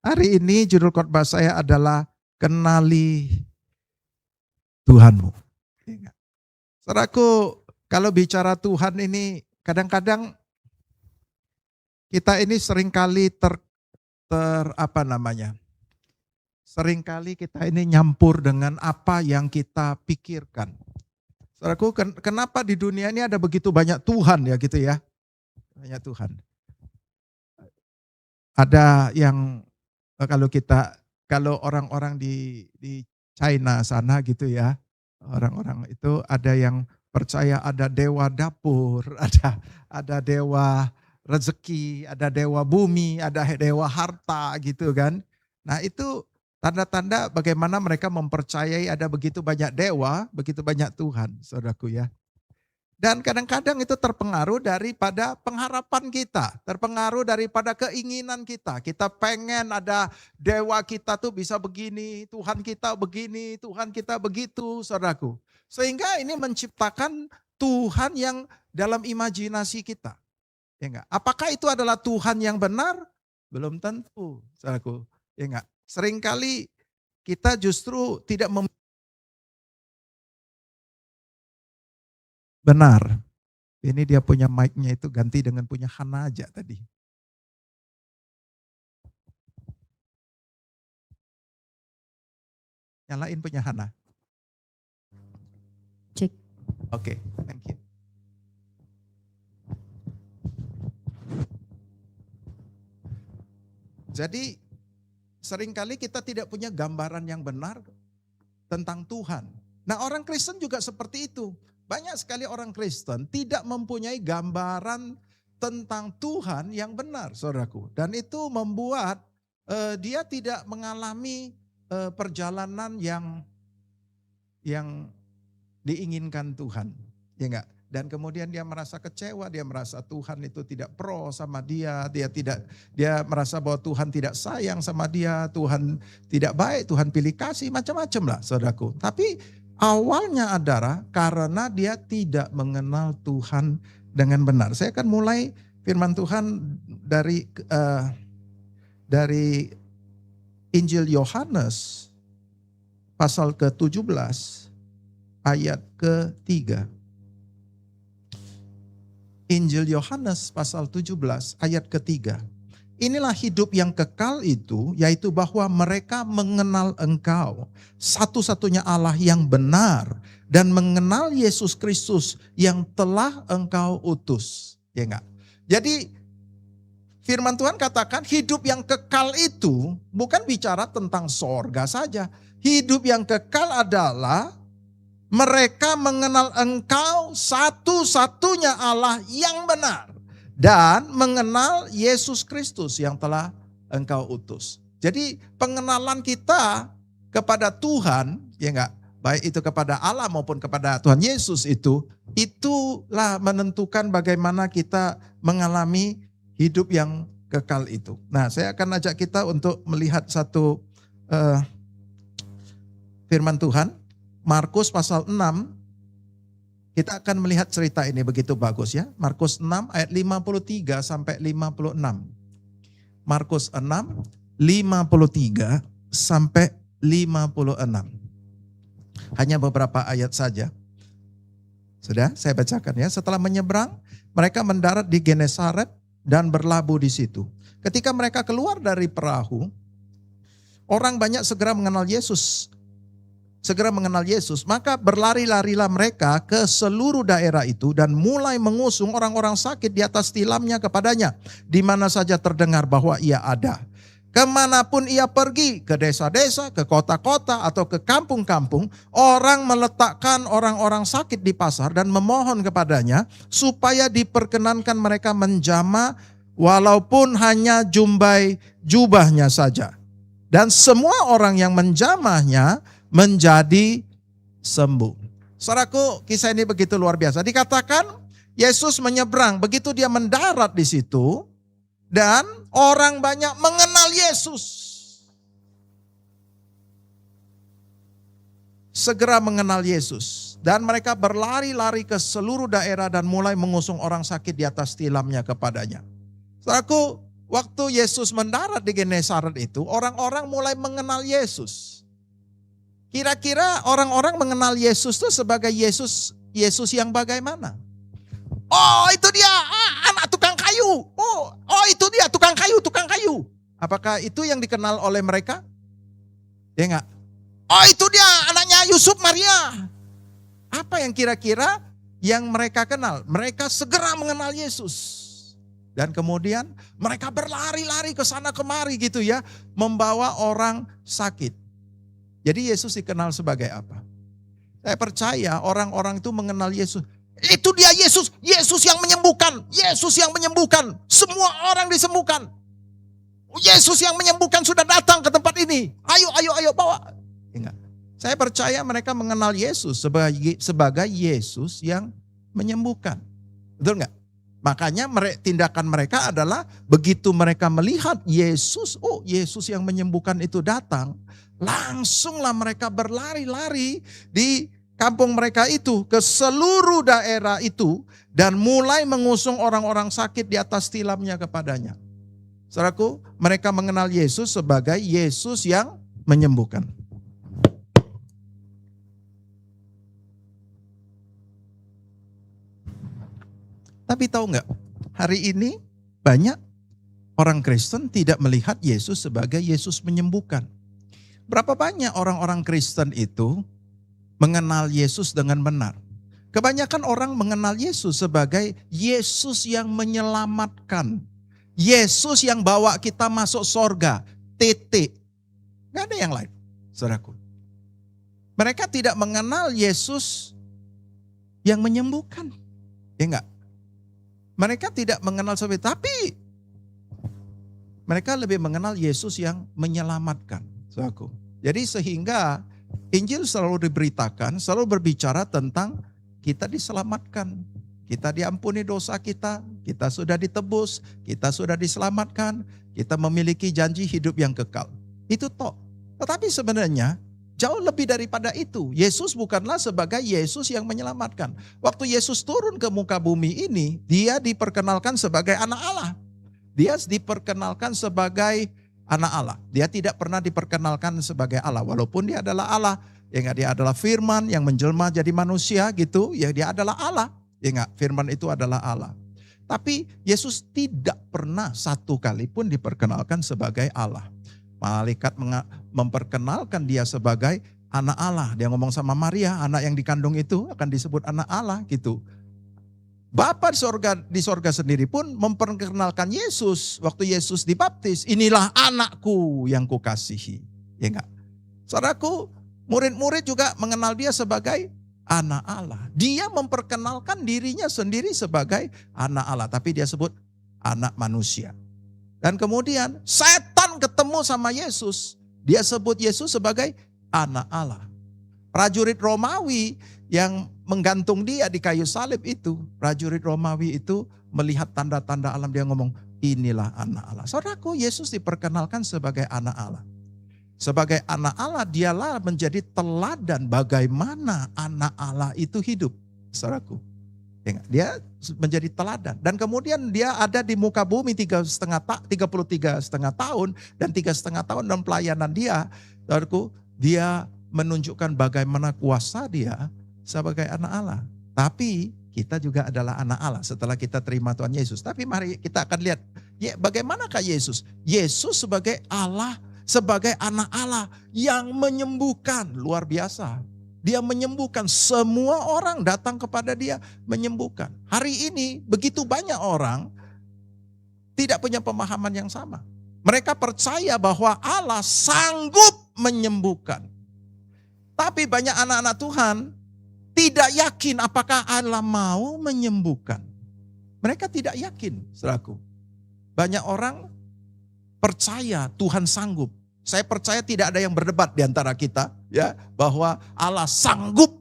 Hari ini judul khotbah saya adalah kenali Tuhanmu. Saudaraku, kalau bicara Tuhan ini kadang-kadang kita ini seringkali seringkali kita ini nyampur dengan apa yang kita pikirkan. Saudaraku, kenapa di dunia ini ada begitu banyak Tuhan ya gitu ya? Banyak Tuhan. Ada yang kalau orang-orang di China sana gitu ya, orang-orang itu ada yang percaya ada dewa dapur, ada dewa rezeki, ada dewa bumi, ada dewa harta gitu kan. Nah itu tanda-tanda bagaimana mereka mempercayai ada begitu banyak dewa, begitu banyak Tuhan, saudaraku ya. Dan kadang-kadang itu terpengaruh daripada pengharapan kita, terpengaruh daripada keinginan kita. Kita pengen ada dewa kita tuh bisa begini, Tuhan kita begini, Tuhan kita begitu, saudaraku. Sehingga ini menciptakan Tuhan yang dalam imajinasi kita. Ya enggak? Apakah itu adalah Tuhan yang benar? Belum tentu, saudaraku. Ya enggak? Seringkali kita justru tidak benar. Ini dia punya mic-nya itu ganti dengan punya Hana aja tadi. Nyalain punya Hana. Cek. Oke, thank you. Jadi seringkali kita tidak punya gambaran yang benar tentang Tuhan. Nah orang Kristen juga seperti itu. Banyak sekali orang Kristen tidak mempunyai gambaran tentang Tuhan yang benar, saudaraku. Dan itu membuat dia tidak mengalami perjalanan yang diinginkan Tuhan. Ya enggak? Dan kemudian dia merasa kecewa, dia merasa Tuhan itu tidak pro sama dia, dia merasa bahwa Tuhan tidak sayang sama dia, Tuhan tidak baik, Tuhan pilih kasih, macam-macam lah, saudaraku. Tapi awalnya adalah karena dia tidak mengenal Tuhan dengan benar. Saya akan mulai firman Tuhan dari Injil Yohanes pasal ke-17 ayat ke-3. Injil Yohanes pasal 17 ayat ke-3. Inilah hidup yang kekal itu, yaitu bahwa mereka mengenal Engkau, satu-satunya Allah yang benar, dan mengenal Yesus Kristus yang telah Engkau utus. Ya enggak? Jadi firman Tuhan katakan hidup yang kekal itu bukan bicara tentang sorga saja. Hidup yang kekal adalah mereka mengenal Engkau satu-satunya Allah yang benar. Dan mengenal Yesus Kristus yang telah Engkau utus. Jadi pengenalan kita kepada Tuhan, ya enggak, baik itu kepada Allah maupun kepada Tuhan Yesus itulah menentukan bagaimana kita mengalami hidup yang kekal itu. Nah saya akan ajak kita untuk melihat satu firman Tuhan. Markus pasal 6, kita akan melihat cerita ini begitu bagus ya. Markus 6 ayat 53 sampai 56. Markus 6, 53 sampai 56. Hanya beberapa ayat saja. Sudah, saya bacakan ya. Setelah menyeberang, mereka mendarat di Genesaret dan berlabuh di situ. Ketika mereka keluar dari perahu, orang banyak segera mengenal Yesus, maka berlari-larilah mereka ke seluruh daerah itu dan mulai mengusung orang-orang sakit di atas tilamnya kepadanya, di mana saja terdengar bahwa ia ada. Kemanapun ia pergi, ke desa-desa, ke kota-kota atau ke kampung-kampung, orang meletakkan orang-orang sakit di pasar dan memohon kepadanya supaya diperkenankan mereka menjamah walaupun hanya jumbai jubahnya saja. Dan semua orang yang menjamahnya menjadi sembuh. Saudaraku, kisah ini begitu luar biasa. Dikatakan Yesus menyeberang, begitu dia mendarat di situ dan orang banyak mengenal Yesus. Segera mengenal Yesus dan mereka berlari-lari ke seluruh daerah dan mulai mengusung orang sakit di atas tilamnya kepadanya. Saudaraku, waktu Yesus mendarat di Genesaret itu, orang-orang mulai mengenal Yesus. Kira-kira orang-orang mengenal Yesus itu sebagai Yesus yang bagaimana? Oh, itu dia anak tukang kayu. Oh, itu dia tukang kayu. Apakah itu yang dikenal oleh mereka? Ya enggak? Oh, itu dia anaknya Yusuf Maria. Apa yang kira-kira yang mereka kenal? Mereka segera mengenal Yesus. Dan kemudian mereka berlari-lari ke sana kemari gitu ya. Membawa orang sakit. Jadi Yesus dikenal sebagai apa? Saya percaya orang-orang itu mengenal Yesus. Itu dia Yesus. Yesus yang menyembuhkan. Yesus yang menyembuhkan. Semua orang disembuhkan. Yesus yang menyembuhkan sudah datang ke tempat ini. Ayo bawa. Ingat. Saya percaya mereka mengenal Yesus sebagai Yesus yang menyembuhkan. Betul enggak? Makanya tindakan mereka adalah begitu mereka melihat Yesus, oh Yesus yang menyembuhkan itu datang, langsunglah mereka berlari-lari di kampung mereka itu ke seluruh daerah itu dan mulai mengusung orang-orang sakit di atas tilamnya kepadanya. Saudaraku, mereka mengenal Yesus sebagai Yesus yang menyembuhkan. Tapi tahu nggak, hari ini banyak orang Kristen tidak melihat Yesus sebagai Yesus menyembuhkan. Berapa banyak orang-orang Kristen itu mengenal Yesus dengan benar? Kebanyakan orang mengenal Yesus sebagai Yesus yang menyelamatkan. Yesus yang bawa kita masuk sorga, titik. Gak ada yang lain, saudaraku. Mereka tidak mengenal Yesus yang menyembuhkan. Ya enggak? Mereka tidak mengenal seperti itu, tapi mereka lebih mengenal Yesus yang menyelamatkan. Saudaraku. Jadi sehingga Injil selalu diberitakan, selalu berbicara tentang kita diselamatkan. Kita diampuni dosa kita sudah ditebus, kita sudah diselamatkan, kita memiliki janji hidup yang kekal. Itu toh. Tetapi sebenarnya jauh lebih daripada itu. Yesus bukanlah sebagai Yesus yang menyelamatkan. Waktu Yesus turun ke muka bumi ini, dia diperkenalkan sebagai anak Allah. Dia diperkenalkan sebagai anak Allah. Dia tidak pernah diperkenalkan sebagai Allah. Walaupun dia adalah Allah. Ya enggak, dia adalah firman yang menjelma jadi manusia gitu. Ya dia adalah Allah. Ya enggak, firman itu adalah Allah. Tapi Yesus tidak pernah satu kali pun diperkenalkan sebagai Allah. Malaikat memperkenalkan dia sebagai anak Allah. Dia ngomong sama Maria, anak yang dikandung itu akan disebut anak Allah gitu. Bapa di sorga sendiri pun memperkenalkan Yesus. Waktu Yesus dibaptis, inilah anakku yang kukasihi. Ya enggak? Saudaraku, murid-murid juga mengenal dia sebagai anak Allah. Dia memperkenalkan dirinya sendiri sebagai anak Allah. Tapi dia sebut anak manusia. Dan kemudian setan ketemu sama Yesus. Dia sebut Yesus sebagai anak Allah. Prajurit Romawi yang menggantung dia di kayu salib itu. Prajurit Romawi itu melihat tanda-tanda alam, dia ngomong inilah anak Allah. Saudaraku, Yesus diperkenalkan sebagai anak Allah. Sebagai anak Allah dialah menjadi teladan bagaimana anak Allah itu hidup. Saudaraku. Dia menjadi teladan. Dan kemudian dia ada di muka bumi 33,5 tahun. Dan 3,5 tahun dalam pelayanan dia. Saudaraku, dia menunjukkan bagaimana kuasa dia sebagai anak Allah. Tapi kita juga adalah anak Allah setelah kita terima Tuhan Yesus. Tapi mari kita akan lihat bagaimanakah Yesus. Yesus sebagai Allah, sebagai anak Allah yang menyembuhkan. Luar biasa. Dia menyembuhkan, semua orang datang kepada dia menyembuhkan. Hari ini begitu banyak orang tidak punya pemahaman yang sama. Mereka percaya bahwa Allah sanggup menyembuhkan. Tapi banyak anak-anak Tuhan tidak yakin apakah Allah mau menyembuhkan. Mereka tidak yakin, saudaraku. Banyak orang percaya Tuhan sanggup. Saya percaya tidak ada yang berdebat di antara kita ya bahwa Allah sanggup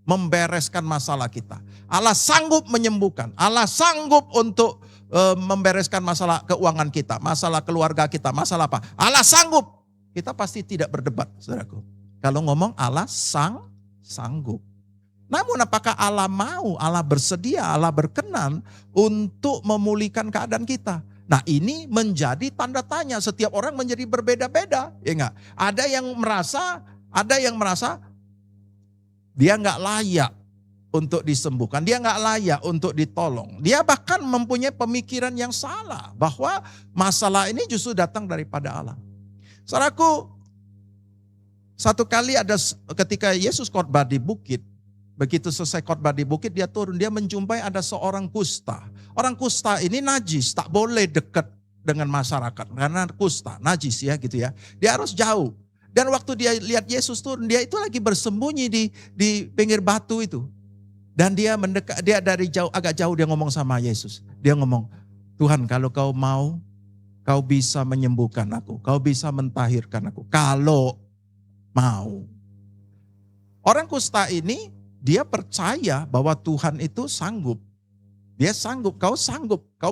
membereskan masalah kita. Allah sanggup menyembuhkan. Allah sanggup untuk membereskan masalah keuangan kita, masalah keluarga kita, masalah apa. Allah sanggup. Kita pasti tidak berdebat, saudaraku. Kalau ngomong Allah sanggup. Namun apakah Allah mau, Allah bersedia, Allah berkenan untuk memulihkan keadaan kita? Nah ini menjadi tanda tanya, setiap orang menjadi berbeda-beda, ya enggak? Ada yang merasa dia enggak layak untuk disembuhkan, dia enggak layak untuk ditolong. Dia bahkan mempunyai pemikiran yang salah bahwa masalah ini justru datang daripada Allah. Saudaraku, satu kali ketika Yesus khotbah di bukit, begitu selesai khotbah di bukit dia turun, dia menjumpai ada seorang kusta. Orang kusta ini najis, tak boleh dekat dengan masyarakat karena kusta, najis ya gitu ya. Dia harus jauh. Dan waktu dia lihat Yesus turun, dia itu lagi bersembunyi di pinggir batu itu. Dan dia mendekat, dia dari jauh, agak jauh dia ngomong sama Yesus. Dia ngomong, Tuhan kalau kau mau, kau bisa menyembuhkan aku, kau bisa mentahirkan aku. Kalau mau. Orang kusta ini dia percaya bahwa Tuhan itu sanggup. Dia sanggup, kau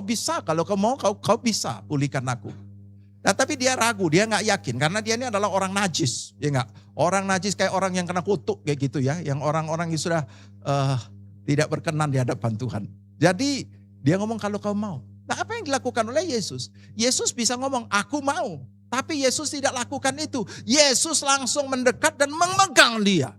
bisa. Kalau kau mau, kau bisa pulihkan aku. Nah, tapi dia ragu, dia nggak yakin karena dia ini adalah orang najis, ya nggak? Orang najis kayak orang yang kena kutuk kayak gitu ya, yang orang-orang yang sudah tidak berkenan di hadapan Tuhan. Jadi dia ngomong kalau kau mau. Nah, apa yang dilakukan oleh Yesus? Yesus bisa ngomong aku mau, tapi Yesus tidak lakukan itu. Yesus langsung mendekat dan memegang dia.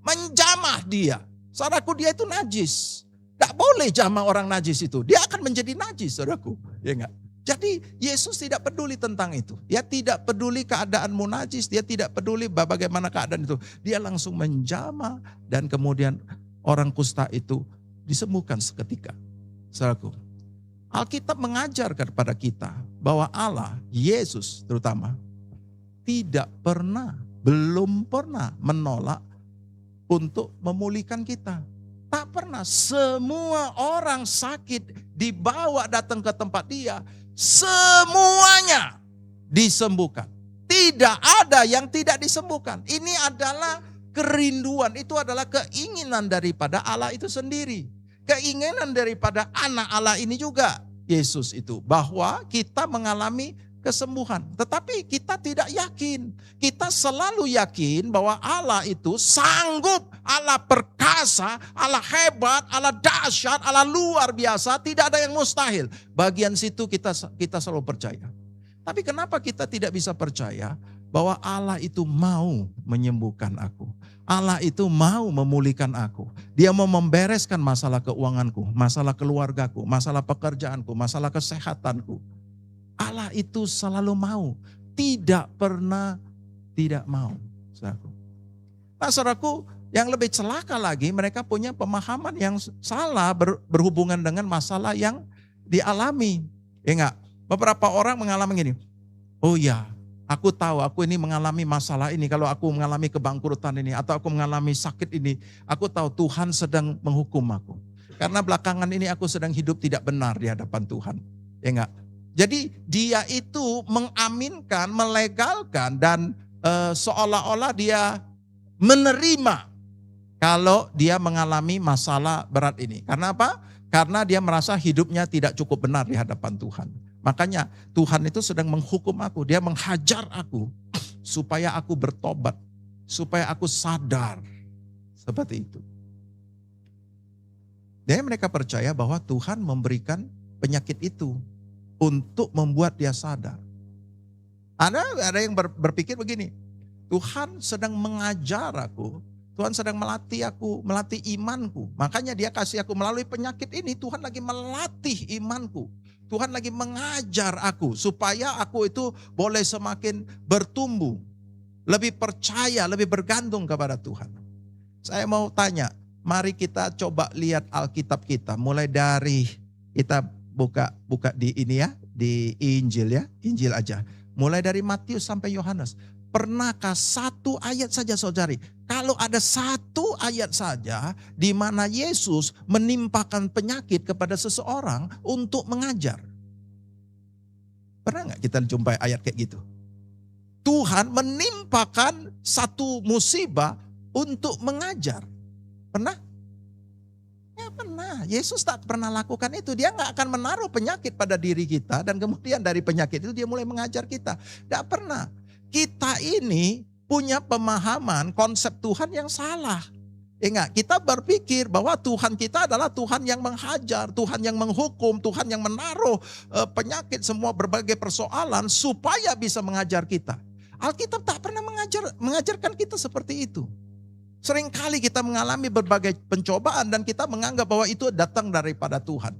Menjamah dia. Saudaraku, dia itu najis. Tidak boleh jamah orang najis itu. Dia akan menjadi najis, saudaraku. Ya enggak? Jadi Yesus tidak peduli tentang itu. Dia tidak peduli keadaanmu najis. Dia tidak peduli bagaimana keadaan itu. Dia langsung menjamah dan kemudian orang kusta itu disembuhkan seketika. Saudaraku, Alkitab mengajar kepada kita bahwa Allah, Yesus terutama, belum pernah menolak untuk memulihkan kita. Tak pernah. Semua orang sakit dibawa datang ke tempat dia. Semuanya disembuhkan. Tidak ada yang tidak disembuhkan. Ini adalah kerinduan. Itu adalah keinginan daripada Allah itu sendiri. Keinginan daripada anak Allah ini juga. Yesus itu. Bahwa kita mengalami kesembuhan. Tetapi kita tidak yakin. Kita selalu yakin bahwa Allah itu sanggup, Allah perkasa, Allah hebat, Allah dahsyat, Allah luar biasa. Tidak ada yang mustahil. Bagian situ kita selalu percaya. Tapi kenapa kita tidak bisa percaya bahwa Allah itu mau menyembuhkan aku. Allah itu mau memulihkan aku. Dia mau membereskan masalah keuanganku, masalah keluargaku, masalah pekerjaanku, masalah kesehatanku. Allah itu selalu mau, tidak pernah tidak mau. Saudaraku. Nah, saudaraku, yang lebih celaka lagi mereka punya pemahaman yang salah berhubungan dengan masalah yang dialami. Ya enggak? Beberapa orang mengalami gini, oh ya, aku tahu aku ini mengalami masalah ini, kalau aku mengalami kebangkrutan ini, atau aku mengalami sakit ini, aku tahu Tuhan sedang menghukum aku. Karena belakangan ini aku sedang hidup tidak benar di hadapan Tuhan. Ya enggak? Jadi dia itu mengaminkan, melegalkan dan seolah-olah dia menerima kalau dia mengalami masalah berat ini. Karena apa? Karena dia merasa hidupnya tidak cukup benar di hadapan Tuhan. Makanya Tuhan itu sedang menghukum aku, dia menghajar aku supaya aku bertobat, supaya aku sadar. Seperti itu. Dan mereka percaya bahwa Tuhan memberikan penyakit itu untuk membuat dia sadar. Ada yang berpikir begini, Tuhan sedang mengajar aku, Tuhan sedang melatih aku, melatih imanku. Makanya dia kasih aku melalui penyakit ini, Tuhan lagi melatih imanku. Tuhan lagi mengajar aku supaya aku itu boleh semakin bertumbuh, lebih percaya, lebih bergantung kepada Tuhan. Saya mau tanya, mari kita coba lihat Alkitab kita, mulai dari kita buka di ini ya, di Injil ya, Injil aja. Mulai dari Matius sampai Yohanes. Pernahkah satu ayat saja saudari, kalau ada satu ayat saja di mana Yesus menimpakan penyakit kepada seseorang untuk mengajar? Pernah nggak kita jumpai ayat kayak gitu? Tuhan menimpakan satu musibah untuk mengajar. Pernah? Ya pernah, Yesus tak pernah lakukan itu. Dia gak akan menaruh penyakit pada diri kita dan kemudian dari penyakit itu dia mulai mengajar kita. Tidak pernah. Kita ini punya pemahaman konsep Tuhan yang salah. Ingat, kita berpikir bahwa Tuhan kita adalah Tuhan yang menghajar, Tuhan yang menghukum, Tuhan yang menaruh penyakit, semua berbagai persoalan supaya bisa mengajar kita. Alkitab tak pernah mengajarkan kita seperti itu. Seringkali kita mengalami berbagai pencobaan dan kita menganggap bahwa itu datang daripada Tuhan.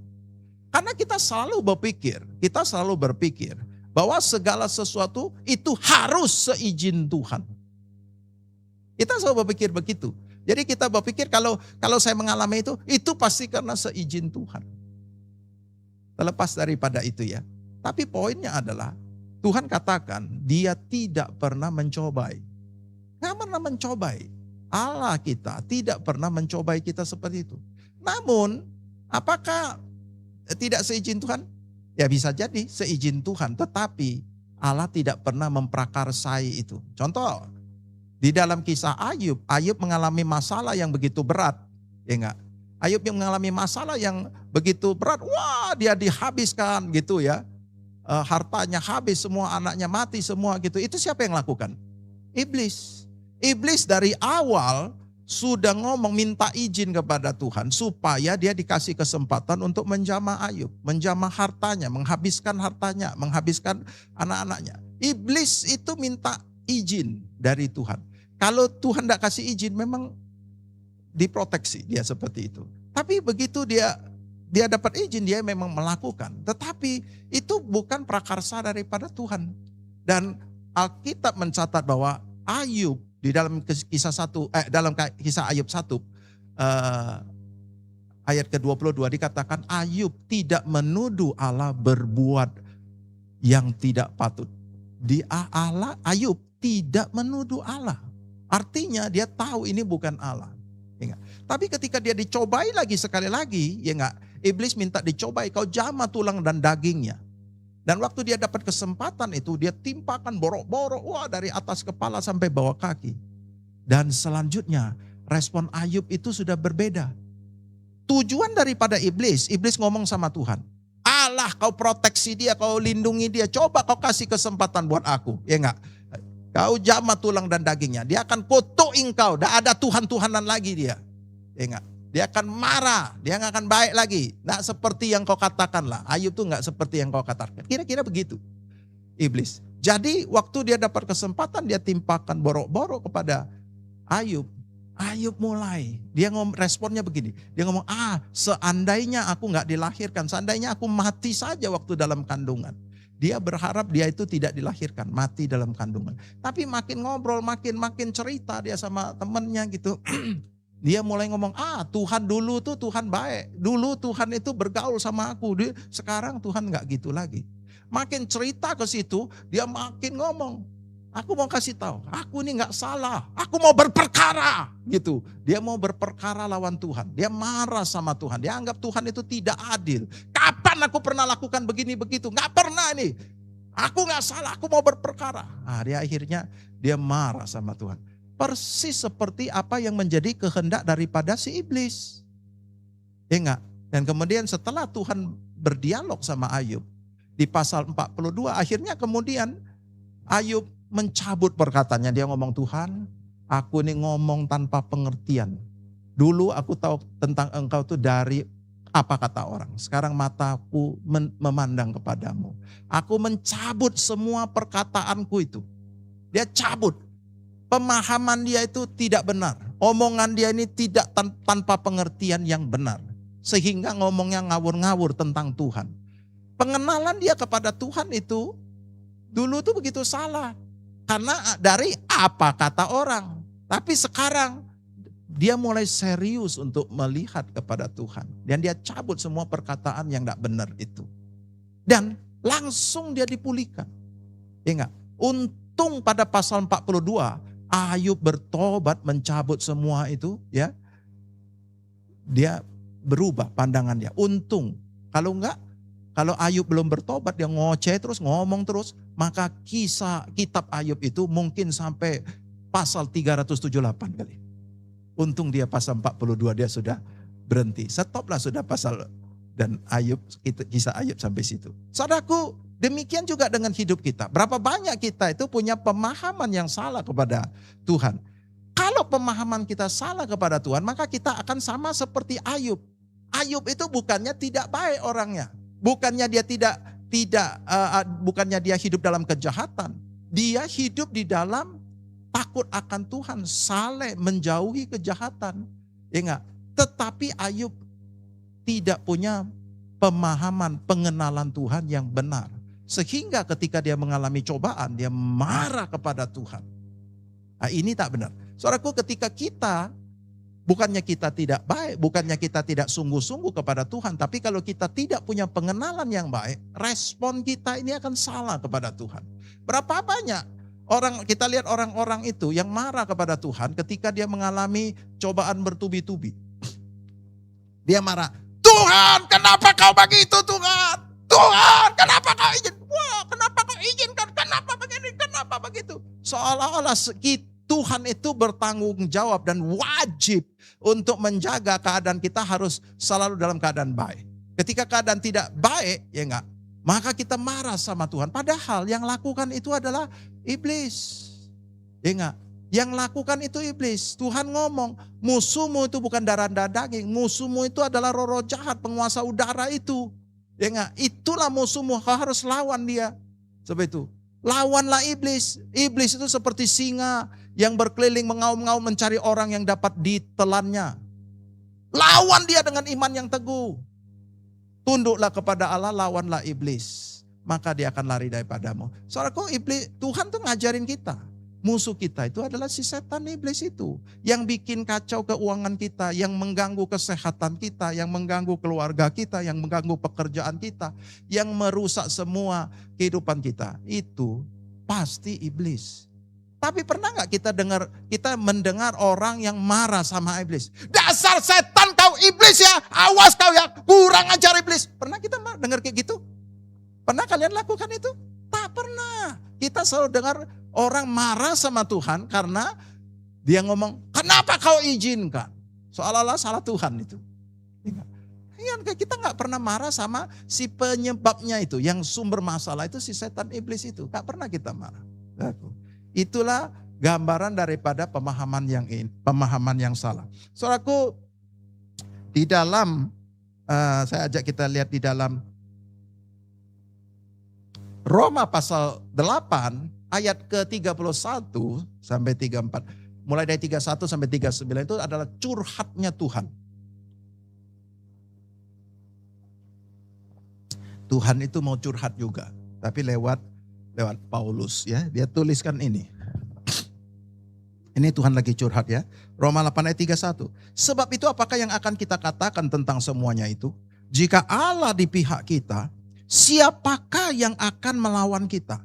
Karena kita selalu berpikir bahwa segala sesuatu itu harus seizin Tuhan. Kita selalu berpikir begitu. Jadi kita berpikir kalau saya mengalami itu pasti karena seizin Tuhan. Terlepas daripada itu ya. Tapi poinnya adalah Tuhan katakan dia tidak pernah mencobai. Nggak pernah mencobai. Allah kita tidak pernah mencobai kita seperti itu. Namun apakah tidak seizin Tuhan? Ya bisa jadi seizin Tuhan. Tetapi Allah tidak pernah memprakarsai itu. Contoh. Di dalam kisah Ayub mengalami masalah yang begitu berat. Ya enggak? Ayub yang mengalami masalah yang begitu berat, wah dia dihabiskan gitu ya. Hartanya habis, semua anaknya mati semua gitu. Itu siapa yang lakukan? Iblis. Iblis dari awal sudah ngomong minta izin kepada Tuhan supaya dia dikasih kesempatan untuk menjamah Ayub. Menjamah hartanya, menghabiskan anak-anaknya. Iblis itu minta izin dari Tuhan. Kalau Tuhan tidak kasih izin memang diproteksi dia seperti itu. Tapi begitu dia dapat izin dia memang melakukan. Tetapi itu bukan prakarsa daripada Tuhan. Dan Alkitab mencatat bahwa Ayub di dalam dalam kisah Ayub 1 ayat ke-22 dikatakan Ayub tidak menuduh Allah berbuat yang tidak patut. Ayub tidak menuduh Allah. Artinya dia tahu ini bukan Allah. Ya enggak? Tapi ketika dia dicobai sekali lagi, ya enggak? Iblis minta dicobai, kau jamah tulang dan dagingnya. Dan waktu dia dapat kesempatan itu, dia timpakan borok-borok, wah dari atas kepala sampai bawah kaki. Dan selanjutnya, respon Ayub itu sudah berbeda. Tujuan daripada iblis ngomong sama Tuhan. Allah kau proteksi dia, kau lindungi dia, coba kau kasih kesempatan buat aku. Ya enggak? Kau jamah tulang dan dagingnya. Dia akan kutuk engkau. Tidak ada Tuhan-Tuhanan lagi dia. Ya enggak? Dia akan marah. Dia nggak akan baik lagi. Tidak seperti yang kau katakan lah. Ayub tuh nggak seperti yang kau katakan. Kira-kira begitu. Iblis. Jadi waktu dia dapat kesempatan dia timpakan borok-borok kepada Ayub. Ayub mulai. Dia responnya begini. Dia ngomong seandainya aku nggak dilahirkan. Seandainya aku mati saja waktu dalam kandungan. Dia berharap dia itu tidak dilahirkan, mati dalam kandungan. Tapi makin ngobrol, makin cerita dia sama temennya gitu. Dia mulai ngomong, Tuhan dulu tuh Tuhan baik. Dulu Tuhan itu bergaul sama aku. Sekarang Tuhan gak gitu lagi. Makin cerita ke situ, dia makin ngomong. Aku mau kasih tahu, aku ini gak salah. Aku mau berperkara gitu. Dia mau berperkara lawan Tuhan. Dia marah sama Tuhan. Dia anggap Tuhan itu tidak adil. Kapan aku pernah lakukan begini begitu? Gak pernah nih. Aku gak salah, aku mau berperkara. Dia akhirnya dia marah sama Tuhan. Persis seperti apa yang menjadi kehendak daripada si iblis. Ya enggak? Dan kemudian setelah Tuhan berdialog sama Ayub. Di pasal 42 akhirnya kemudian Ayub mencabut perkataannya. Dia ngomong, Tuhan aku ini ngomong tanpa pengertian. Dulu aku tahu tentang engkau tuh dari apa kata orang. Sekarang mataku memandang kepadamu. Aku mencabut semua perkataanku itu. Dia cabut. Pemahaman dia itu tidak benar. Omongan dia ini tidak tanpa pengertian yang benar. Sehingga ngomongnya ngawur-ngawur tentang Tuhan. Pengenalan dia kepada Tuhan itu dulu tuh begitu salah. Karena dari apa kata orang. Tapi sekarang dia mulai serius untuk melihat kepada Tuhan. Dan dia cabut semua perkataan yang tidak benar itu. Dan langsung dia dipulihkan. Ingat, untung pada pasal 42 Ayub bertobat mencabut semua itu ya. Dia berubah pandangannya. Untung. Kalau enggak, kalau Ayub belum bertobat dia ngoceh terus, ngomong terus, maka kisah kitab Ayub itu mungkin sampai pasal 378 kali. Untung dia pasal 42 dia sudah berhenti. Stoplah sudah pasal dan Ayub, kisah Ayub sampai situ. Saudaraku, demikian juga dengan hidup kita. Berapa banyak kita itu punya pemahaman yang salah kepada Tuhan. Kalau kalau pemahaman kita salah kepada Tuhan, maka kita akan sama seperti Ayub. Ayub itu bukannya tidak baik orangnya. Bukannya dia bukannya dia hidup dalam kejahatan. Dia hidup di dalam takut akan Tuhan, saleh, menjauhi kejahatan. Ya enggak? Tetapi Ayub tidak punya pemahaman, pengenalan Tuhan yang benar. Sehingga ketika dia mengalami cobaan, dia marah kepada Tuhan. Nah, ini tak benar. Saudaraku, ketika kita, bukannya kita tidak baik, bukannya kita tidak sungguh-sungguh kepada Tuhan, tapi kalau kita tidak punya pengenalan yang baik, respon kita ini akan salah kepada Tuhan. Berapa banyak kita lihat orang-orang itu yang marah kepada Tuhan ketika dia mengalami cobaan bertubi-tubi. Dia marah, Tuhan kenapa kau begitu Tuhan? Tuhan kenapa kau izin? Wah, kenapa kau izinkan? Kenapa begini? Kenapa begitu? Seolah-olah Tuhan itu bertanggung jawab dan wajib untuk menjaga keadaan kita harus selalu dalam keadaan baik. Ketika keadaan tidak baik, ya enggak, maka kita marah sama Tuhan. Padahal yang lakukan itu adalah iblis. Ya enggak? Yang lakukan itu iblis. Tuhan ngomong, musuhmu itu bukan darah dan daging. Musuhmu itu adalah roh-roh jahat, penguasa udara itu. Ya enggak? Itulah musuhmu, kau harus lawan dia. Seperti itu. Lawanlah iblis. Iblis itu seperti singa yang berkeliling mengaum-ngaum mencari orang yang dapat ditelannya. Lawan dia dengan iman yang teguh. Tunduklah kepada Allah, lawanlah iblis. Maka dia akan lari daripadamu. Saudaraku, Tuhan tuh ngajarin kita. Musuh kita itu adalah si setan iblis itu. Yang bikin kacau keuangan kita, yang mengganggu kesehatan kita, yang mengganggu keluarga kita, yang mengganggu pekerjaan kita, yang merusak semua kehidupan kita. Itu pasti iblis. Tapi pernah gak kita mendengar orang yang marah sama iblis? Dasar setan kau iblis ya, awas kau ya, kurang ajar iblis. Pernah kita dengar kayak gitu? Pernah kalian lakukan itu? Tak pernah. Kita selalu dengar orang marah sama Tuhan karena dia ngomong, kenapa kau izinkan? Seolah-olah salah Tuhan itu. Kita gak pernah marah sama si penyebabnya itu. Yang sumber masalah itu si setan iblis itu. Gak pernah kita marah. Itulah gambaran daripada pemahaman yang salah. Saudaraku, di dalam, saya ajak kita lihat di dalam Roma pasal 8 ayat ke-31 sampai 34. Mulai dari 31 sampai 39 itu adalah curhatnya Tuhan. Tuhan itu mau curhat juga, tapi lewat Paulus ya. Dia tuliskan ini. Ini Tuhan lagi curhat ya. Roma 8 ayat 31. Sebab itu apakah yang akan kita katakan tentang semuanya itu? Jika Allah di pihak kita, siapakah yang akan melawan kita?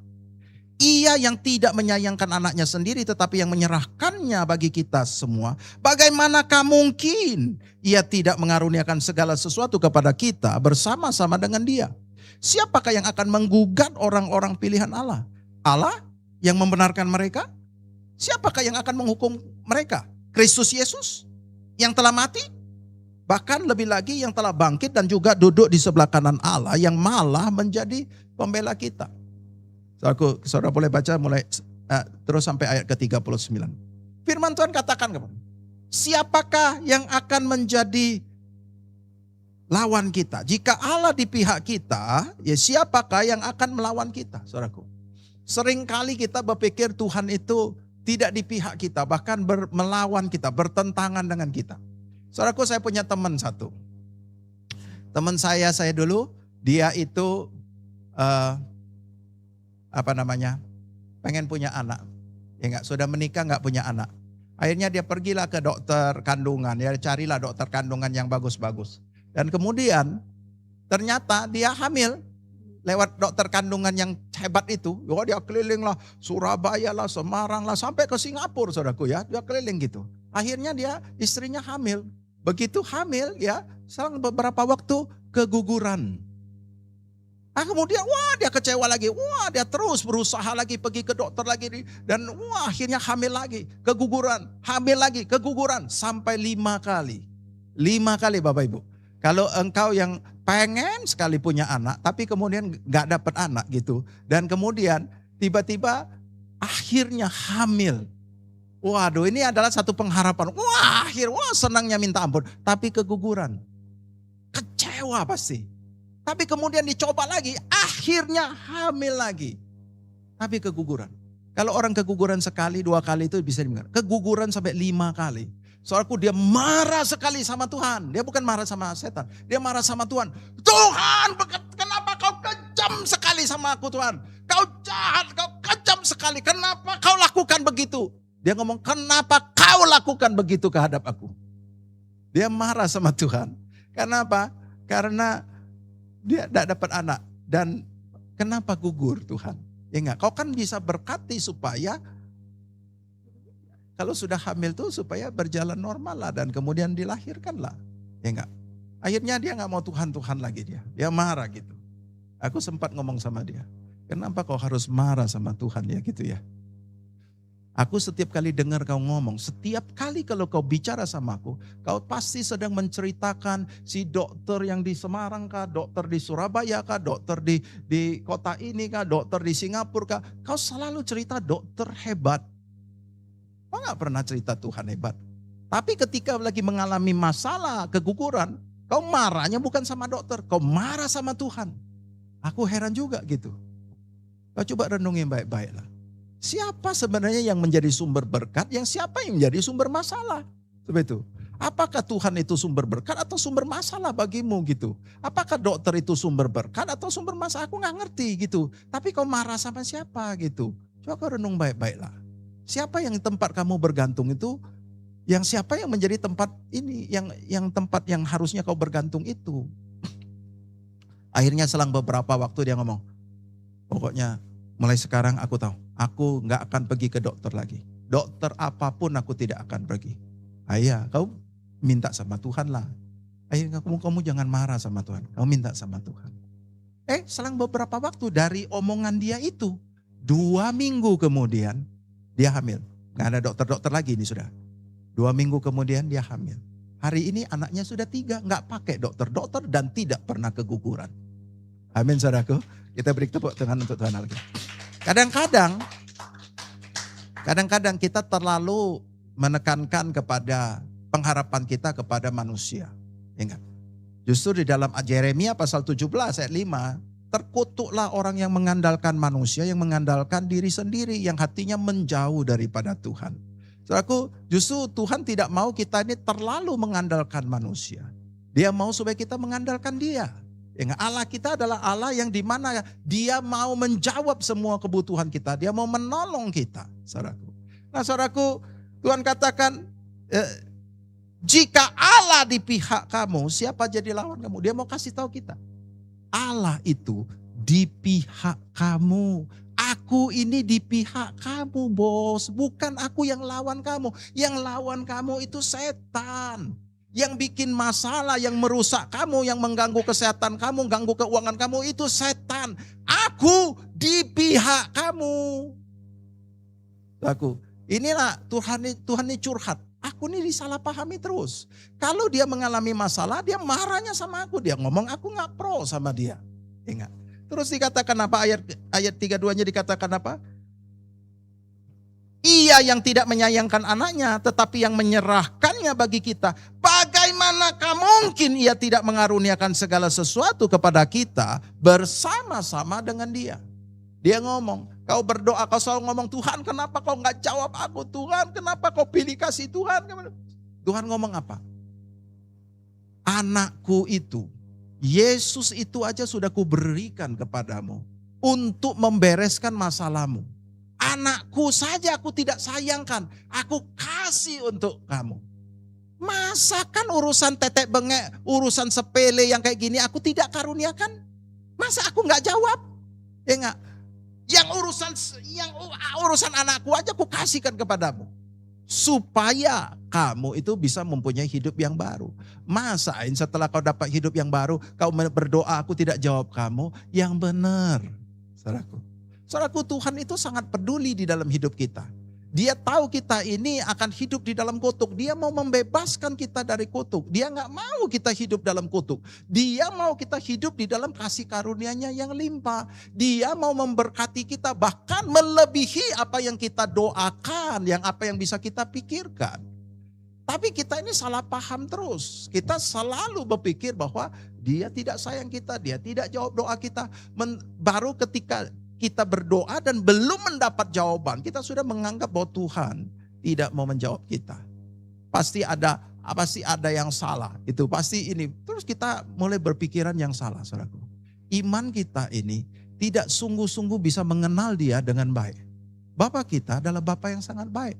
Ia yang tidak menyayangkan anaknya sendiri tetapi yang menyerahkannya bagi kita semua. Bagaimanakah mungkin ia tidak mengaruniakan segala sesuatu kepada kita bersama-sama dengan dia? Siapakah yang akan menggugat orang-orang pilihan Allah? Allah yang membenarkan mereka? Siapakah yang akan menghukum mereka? Kristus Yesus yang telah mati? Bahkan lebih lagi yang telah bangkit dan juga duduk di sebelah kanan Allah yang malah menjadi pembela kita. Saudara boleh baca terus sampai ayat ke-39. Firman Tuhan katakan, siapakah yang akan menjadi lawan kita? Jika Allah di pihak kita, ya siapakah yang akan melawan kita? Saudaraku, seringkali kita berpikir Tuhan itu tidak di pihak kita, bahkan melawan kita, bertentangan dengan kita. Saudaraku, saya punya teman satu. Teman saya dulu, dia itu pengen punya anak. Ya enggak, sudah menikah enggak punya anak. Akhirnya dia pergilah ke dokter kandungan, ya carilah dokter kandungan yang bagus-bagus. Dan kemudian ternyata dia hamil lewat dokter kandungan yang hebat itu. Oh, dia keliling lah Surabaya lah, Semarang lah, sampai ke Singapura saudaraku ya. Dia keliling gitu. Akhirnya istrinya hamil. Begitu hamil ya, selang beberapa waktu keguguran. Kemudian dia kecewa lagi. Dia terus berusaha lagi, pergi ke dokter lagi. Dan akhirnya hamil lagi, keguguran. Hamil lagi, keguguran. Sampai 5 kali. 5 kali Bapak Ibu. Kalau engkau yang pengen sekali punya anak, tapi kemudian gak dapat anak gitu. Dan kemudian tiba-tiba akhirnya hamil. Waduh, ini adalah satu pengharapan. Wah, senangnya minta ampun. Tapi keguguran. Kecewa pasti. Tapi kemudian dicoba lagi, akhirnya hamil lagi. Tapi keguguran. Kalau orang keguguran sekali, 2 kali itu bisa dibilang. Keguguran sampai 5 kali. Soalnya dia marah sekali sama Tuhan. Dia bukan marah sama setan. Dia marah sama Tuhan. Tuhan, kenapa kau kejam sekali sama aku Tuhan? Kau jahat, kau kejam sekali. Kenapa kau lakukan begitu? Dia ngomong, kenapa kau lakukan begitu kehadap aku? Dia marah sama Tuhan. Kenapa? Karena dia tidak dapat anak. Dan kenapa gugur Tuhan? Ya enggak, kau kan bisa berkati supaya kalau sudah hamil tuh supaya berjalan normal lah dan kemudian dilahirkan lah. Ya enggak. Akhirnya dia enggak mau Tuhan lagi dia. Dia marah gitu. Aku sempat ngomong sama dia. Kenapa kau harus marah sama Tuhan ya gitu ya. Aku setiap kali dengar kau ngomong, setiap kali kalau kau bicara sama aku, kau pasti sedang menceritakan si dokter yang di Semarang kah, dokter di Surabaya kah, dokter di kota ini kah, dokter di Singapura kah. Kau selalu cerita dokter hebat. Kau gak pernah cerita Tuhan hebat. Tapi ketika lagi mengalami masalah keguguran, kau marahnya bukan sama dokter, kau marah sama Tuhan. Aku heran juga gitu. Kau coba renungin baik-baik lah. Siapa sebenarnya yang menjadi sumber berkat, yang siapa yang menjadi sumber masalah? Seperti itu. Apakah Tuhan itu sumber berkat atau sumber masalah bagimu gitu? Apakah dokter itu sumber berkat atau sumber masalah? Aku gak ngerti gitu. Tapi kau marah sama siapa gitu? Coba kau renung baik-baik lah. Siapa yang tempat kamu bergantung itu? Yang siapa yang menjadi tempat ini? Yang tempat yang harusnya kau bergantung itu? Akhirnya selang beberapa waktu dia ngomong, pokoknya mulai sekarang aku tahu, aku gak akan pergi ke dokter lagi. Dokter apapun aku tidak akan pergi. Ayah, kau minta sama Tuhan lah. Akhirnya kamu jangan marah sama Tuhan. Kau minta sama Tuhan. Selang beberapa waktu dari omongan dia itu, 2 minggu kemudian dia hamil. Gak ada dokter-dokter lagi ini sudah. 2 minggu kemudian dia hamil. Hari ini anaknya sudah 3, gak pakai dokter-dokter dan tidak pernah keguguran. Amin saudaraku. Kita beri tepuk tangan untuk Tuhan lagi. Kadang-kadang kita terlalu menekankan kepada pengharapan kita kepada manusia. Ingat. Justru di dalam Yeremia pasal 17 ayat 5, terkutuklah orang yang mengandalkan manusia, yang mengandalkan diri sendiri, yang hatinya menjauh daripada Tuhan. Saudaraku, justru Tuhan tidak mau kita ini terlalu mengandalkan manusia. Dia mau supaya kita mengandalkan Dia. Allah kita adalah Allah yang dimana Dia mau menjawab semua kebutuhan kita. Dia mau menolong kita, saudaraku. Nah saudaraku, Tuhan katakan, jika Allah di pihak kamu, siapa jadi lawan kamu? Dia mau kasih tahu kita. Allah itu di pihak kamu. Aku ini di pihak kamu, bos. Bukan aku yang lawan kamu. Yang lawan kamu itu setan. Yang bikin masalah, yang merusak kamu, yang mengganggu kesehatan kamu, ganggu keuangan kamu itu setan. Aku di pihak kamu. Aku, inilah Tuhan ini curhat. Aku ini disalahpahami terus. Kalau dia mengalami masalah, dia marahnya sama aku. Dia ngomong aku gak pro sama dia. Ingat. Terus dikatakan apa? Ayat 32-nya dikatakan apa? Ia yang tidak menyayangkan anaknya, tetapi yang menyerahkannya bagi kita. Bagaimanakah mungkin ia tidak mengaruniakan segala sesuatu kepada kita bersama-sama dengan dia? Dia ngomong, kau berdoa, kau selalu ngomong, Tuhan kenapa kau gak jawab aku? Tuhan kenapa kau pilih kasih Tuhan? Tuhan ngomong apa? Anakku itu, Yesus itu aja sudah kuberikan kepadamu untuk membereskan masalahmu. Anakku saja aku tidak sayangkan, aku kasih untuk kamu. Masa kan urusan tetek bengek, urusan sepele yang kayak gini aku tidak karuniakan? Masa aku gak jawab? Ya enggak? Yang urusan anakku aja aku kasihkan kepadamu. Supaya kamu itu bisa mempunyai hidup yang baru. Masain setelah kau dapat hidup yang baru, kau berdoa aku tidak jawab kamu, yang benar. Saudaraku, Tuhan itu sangat peduli di dalam hidup kita. Dia tahu kita ini akan hidup di dalam kutuk. Dia mau membebaskan kita dari kutuk. Dia nggak mau kita hidup dalam kutuk. Dia mau kita hidup di dalam kasih karunia-Nya yang limpah. Dia mau memberkati kita bahkan melebihi apa yang kita doakan, apa yang bisa kita pikirkan. Tapi kita ini salah paham terus. Kita selalu berpikir bahwa Dia tidak sayang kita, Dia tidak jawab doa kita. Baru ketika kita berdoa dan belum mendapat jawaban, kita sudah menganggap bahwa Tuhan tidak mau menjawab kita. Pasti ada yang salah. Itu pasti ini. Terus kita mulai berpikiran yang salah, saudaraku. Iman kita ini tidak sungguh-sungguh bisa mengenal Dia dengan baik. Bapa kita adalah Bapa yang sangat baik.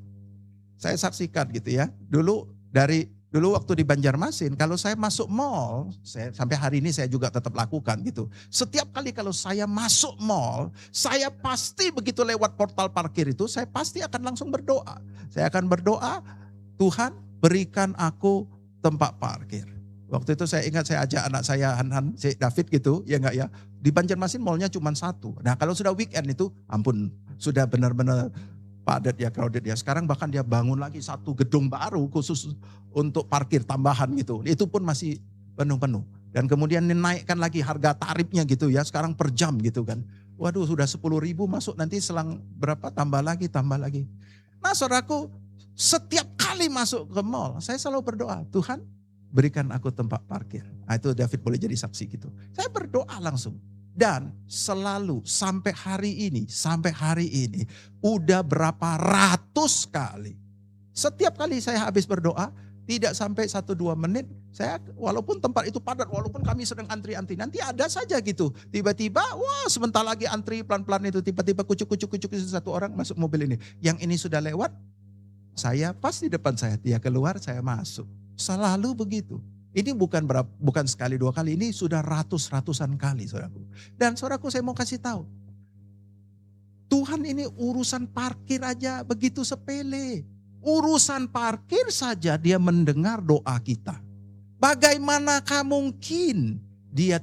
Saya saksikan gitu ya. Dulu waktu di Banjarmasin, kalau saya masuk mall, sampai hari ini saya juga tetap lakukan gitu. Setiap kali kalau saya masuk mall, saya pasti begitu lewat portal parkir itu, saya pasti akan langsung berdoa. Saya akan berdoa, Tuhan berikan aku tempat parkir. Waktu itu saya ingat saya ajak anak saya Han, si David gitu, ya enggak ya. Di Banjarmasin mallnya cuma satu. Nah kalau sudah weekend itu, ampun, sudah benar-benar padat ya, crowded ya. Sekarang bahkan dia bangun lagi satu gedung baru khusus untuk parkir tambahan gitu. Itu pun masih penuh-penuh. Dan kemudian dinaikkan lagi harga tarifnya gitu ya. Sekarang per jam gitu kan. Waduh sudah 10.000 masuk, nanti selang berapa tambah lagi. Nah saudaraku, setiap kali masuk ke mall saya selalu berdoa, Tuhan berikan aku tempat parkir. Nah itu David boleh jadi saksi gitu. Saya berdoa langsung. Dan selalu sampai hari ini udah berapa ratus kali. Setiap kali saya habis berdoa, tidak sampai 1-2 menit, saya walaupun tempat itu padat, walaupun kami sedang antri-antri, nanti ada saja gitu. Tiba-tiba, wah sebentar lagi antri pelan-pelan itu, tiba-tiba kucuk-kucuk satu orang masuk mobil ini. Yang ini sudah lewat, saya pas di depan saya, dia keluar, saya masuk. Selalu begitu. Ini bukan sekali 2 kali, ini sudah ratusan kali saudaraku. Dan saudaraku saya mau kasih tahu. Tuhan ini urusan parkir aja begitu sepele. Urusan parkir saja Dia mendengar doa kita. Bagaimanakah mungkin Dia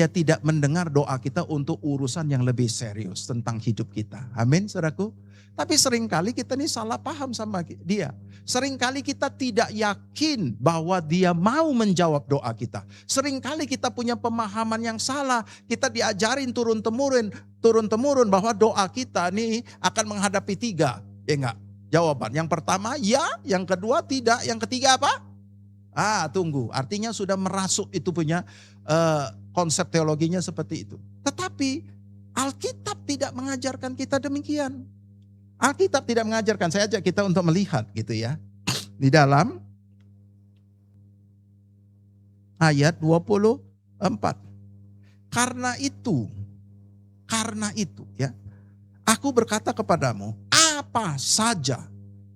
tidak mendengar doa kita untuk urusan yang lebih serius tentang hidup kita. Amin saudaraku. Tapi seringkali kita ini salah paham sama Dia. Seringkali kita tidak yakin bahwa Dia mau menjawab doa kita. Seringkali kita punya pemahaman yang salah. Kita diajarin turun-temurun bahwa doa kita nih akan menghadapi 3. Ya enggak? Jawaban. Yang pertama ya, yang kedua tidak, yang ketiga apa? Tunggu. Artinya sudah merasuk itu punya konsep teologinya seperti itu. Tetapi Alkitab tidak mengajarkan kita demikian. Alkitab tidak mengajarkan, saya ajak kita untuk melihat gitu ya. Di dalam ayat 24. Karena itu ya, aku berkata kepadamu, apa saja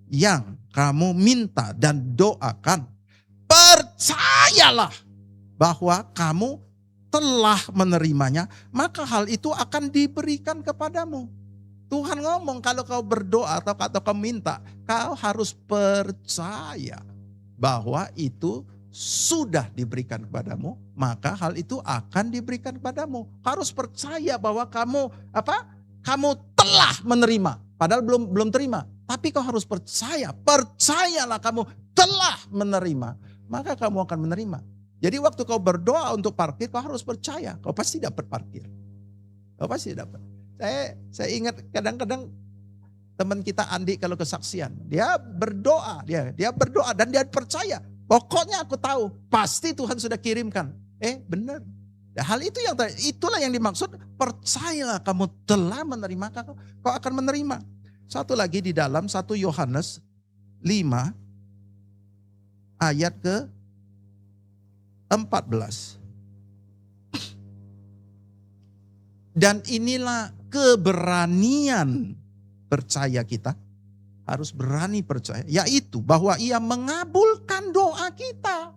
yang kamu minta dan doakan, percayalah bahwa kamu telah menerimanya, maka hal itu akan diberikan kepadamu. Tuhan ngomong kalau kau berdoa atau kau minta, kau harus percaya bahwa itu sudah diberikan kepadamu, maka hal itu akan diberikan kepadamu. Harus percaya bahwa kamu telah menerima, padahal belum terima. Tapi kau harus percayalah kamu telah menerima, maka kamu akan menerima. Jadi waktu kau berdoa untuk parkir, kau harus percaya, kau pasti dapat parkir. Kau pasti dapat. Saya ingat kadang-kadang teman kita Andi kalau kesaksian, dia berdoa dan dia percaya. Pokoknya aku tahu pasti Tuhan sudah kirimkan. Benar. Hal itu itulah yang dimaksud, percayalah kamu telah menerima, kau akan menerima. Satu lagi di dalam 1 Yohanes 5 ayat ke 14. Dan inilah keberanian percaya kita, harus berani percaya, yaitu bahwa Ia mengabulkan doa kita.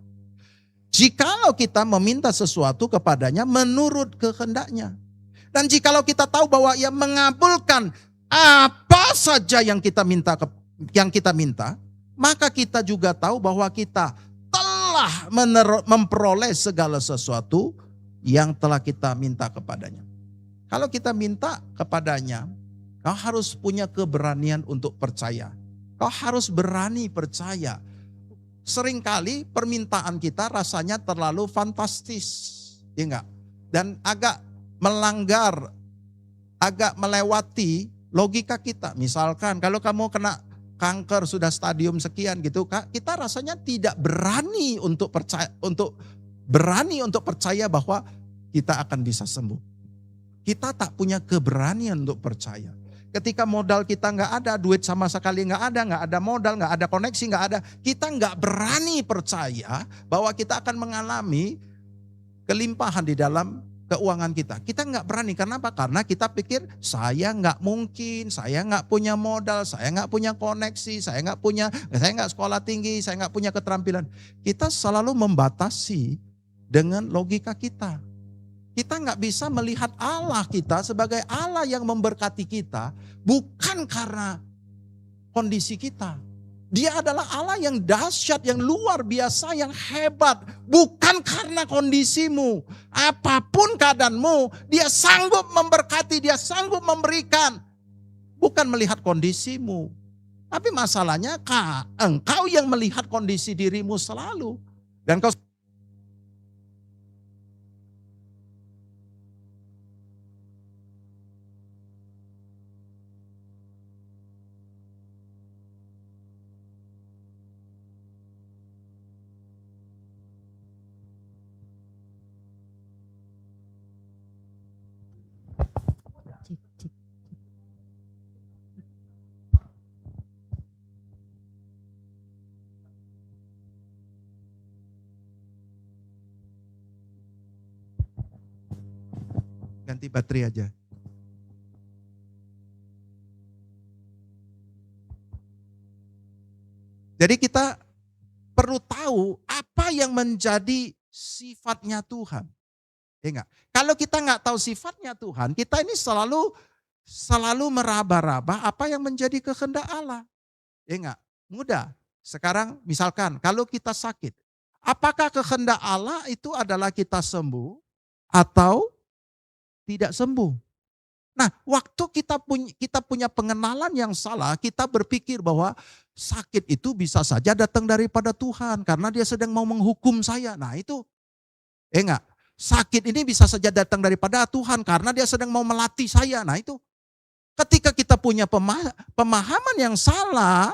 Jikalau kita meminta sesuatu kepadanya menurut kehendak-Nya. Dan jikalau kita tahu bahwa Ia mengabulkan apa saja yang kita minta, maka kita juga tahu bahwa kita telah memperoleh segala sesuatu yang telah kita minta kepadanya. Kalau kita minta kepadanya, Kau harus punya keberanian untuk percaya. Kau harus berani percaya. Seringkali permintaan kita rasanya terlalu fantastis, ya enggak? Dan agak melanggar, agak melewati logika kita. Misalkan kalau kamu kena kanker sudah stadium sekian gitu, kita rasanya tidak berani untuk percaya bahwa kita akan bisa sembuh. Kita tak punya keberanian untuk percaya. Ketika modal kita nggak ada, duit sama sekali nggak ada modal, nggak ada koneksi, nggak ada. Kita nggak berani percaya bahwa kita akan mengalami kelimpahan di dalam keuangan kita. Kita nggak berani, karena apa? Karena kita pikir saya nggak mungkin, saya nggak punya modal, saya nggak punya koneksi, saya nggak sekolah tinggi, saya nggak punya keterampilan. Kita selalu membatasi dengan logika kita. Kita nggak bisa melihat Allah kita sebagai Allah yang memberkati kita bukan karena kondisi kita. Dia adalah Allah yang dahsyat, yang luar biasa, yang hebat. Bukan karena kondisimu. Apapun keadaanmu, dia sanggup memberkati, dia sanggup memberikan. Bukan melihat kondisimu. Tapi masalahnya engkau yang melihat kondisi dirimu selalu. Dan kau ganti baterai aja. Jadi kita perlu tahu apa yang menjadi sifatnya Tuhan. Ya enggak? Kalau kita nggak tahu sifatnya Tuhan, kita ini selalu meraba-raba apa yang menjadi kehendak Allah. Ya enggak? Mudah. Sekarang misalkan kalau kita sakit, apakah kehendak Allah itu adalah kita sembuh atau tidak sembuh? Nah, waktu kita punya pengenalan yang salah, kita berpikir bahwa sakit itu bisa saja datang daripada Tuhan karena dia sedang mau menghukum saya. Nah, itu enggak. Sakit ini bisa saja datang daripada Tuhan karena dia sedang mau melatih saya. Nah, itu ketika kita punya pemahaman yang salah,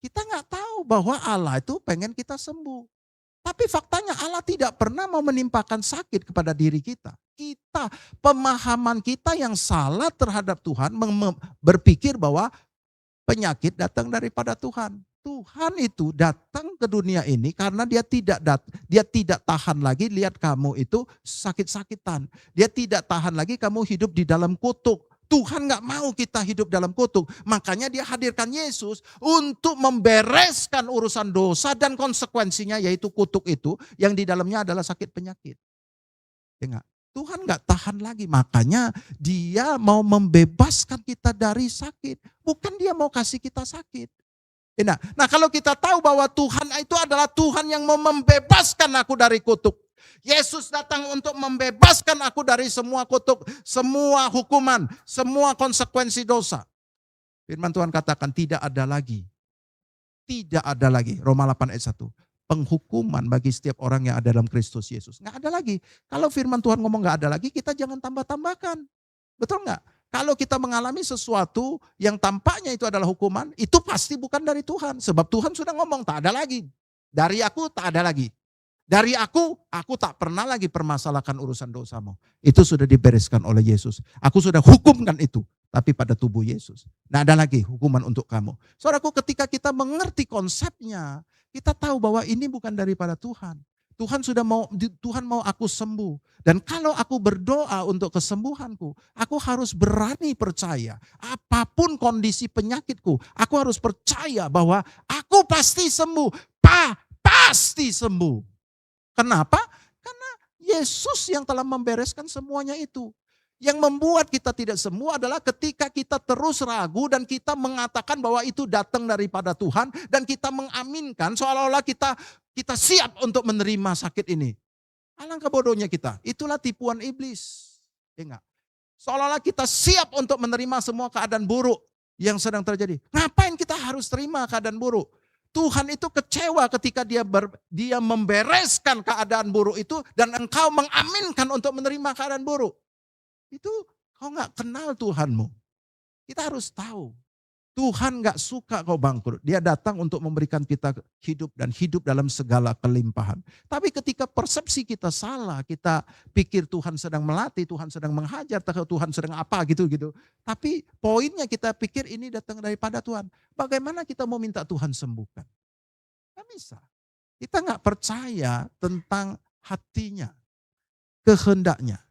kita nggak tahu bahwa Allah itu pengen kita sembuh. Tapi faktanya Allah tidak pernah mau menimpakan sakit kepada diri kita. Pemahaman kita yang salah terhadap Tuhan berpikir bahwa penyakit datang daripada Tuhan. Tuhan itu datang ke dunia ini karena dia tidak tahan lagi lihat kamu itu sakit-sakitan. Dia tidak tahan lagi kamu hidup di dalam kutuk. Tuhan gak mau kita hidup dalam kutuk. Makanya dia hadirkan Yesus untuk membereskan urusan dosa dan konsekuensinya, yaitu kutuk itu yang di dalamnya adalah sakit penyakit. Ya enggak? Tuhan gak tahan lagi. Makanya dia mau membebaskan kita dari sakit. Bukan dia mau kasih kita sakit. Nah, kalau kita tahu bahwa Tuhan itu adalah Tuhan yang mau membebaskan aku dari kutuk. Yesus datang untuk membebaskan aku dari semua kutuk, semua hukuman, semua konsekuensi dosa. Firman Tuhan katakan tidak ada lagi. Tidak ada lagi. Roma 8 ayat 1. Penghukuman bagi setiap orang yang ada dalam Kristus Yesus. Nggak ada lagi. Kalau firman Tuhan ngomong nggak ada lagi, kita jangan tambah-tambahkan. Betul nggak? Kalau kita mengalami sesuatu yang tampaknya itu adalah hukuman, itu pasti bukan dari Tuhan. Sebab Tuhan sudah ngomong tak ada lagi. Dari aku tak ada lagi. Dari aku tak pernah lagi permasalahkan urusan dosamu. Itu sudah dibereskan oleh Yesus. Aku sudah hukumkan itu. Tapi pada tubuh Yesus. Nah, ada lagi hukuman untuk kamu. Saudaraku, ketika kita mengerti konsepnya, kita tahu bahwa ini bukan daripada Tuhan. Tuhan mau aku sembuh. Dan kalau aku berdoa untuk kesembuhanku, aku harus berani percaya. Apapun kondisi penyakitku, aku harus percaya bahwa aku pasti sembuh. Pasti sembuh. Kenapa? Karena Yesus yang telah membereskan semuanya itu. Yang membuat kita tidak sembuh adalah ketika kita terus ragu dan kita mengatakan bahwa itu datang daripada Tuhan. Dan kita mengaminkan seolah-olah kita siap untuk menerima sakit ini. Alangkah bodohnya kita. Itulah tipuan iblis. Ya enggak? Seolah-olah kita siap untuk menerima semua keadaan buruk yang sedang terjadi. Ngapain kita harus terima keadaan buruk? Tuhan itu kecewa ketika dia membereskan keadaan buruk itu dan engkau mengaminkan untuk menerima keadaan buruk. Itu kau nggak kenal Tuhanmu. Kita harus tahu. Tuhan gak suka kau bangkrut. Dia datang untuk memberikan kita hidup dan hidup dalam segala kelimpahan. Tapi ketika persepsi kita salah, kita pikir Tuhan sedang melatih, Tuhan sedang menghajar, Tuhan sedang apa gitu. Tapi poinnya kita pikir ini datang daripada Tuhan. Bagaimana kita mau minta Tuhan sembuhkan? Gak bisa. Kita gak percaya tentang hatinya, kehendaknya.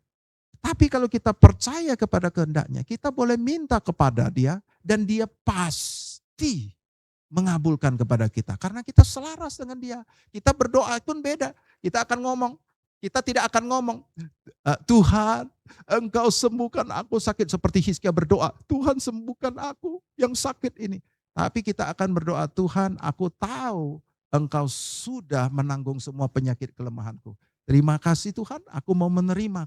Tapi kalau kita percaya kepada kehendaknya, kita boleh minta kepada dia dan dia pasti mengabulkan kepada kita. Karena kita selaras dengan dia. Kita berdoa pun beda. Kita akan ngomong, kita tidak akan ngomong, Tuhan engkau sembuhkan aku sakit. Seperti Hizkia berdoa, Tuhan sembuhkan aku yang sakit ini. Tapi kita akan berdoa, Tuhan aku tahu engkau sudah menanggung semua penyakit kelemahanku. Terima kasih Tuhan, aku mau menerima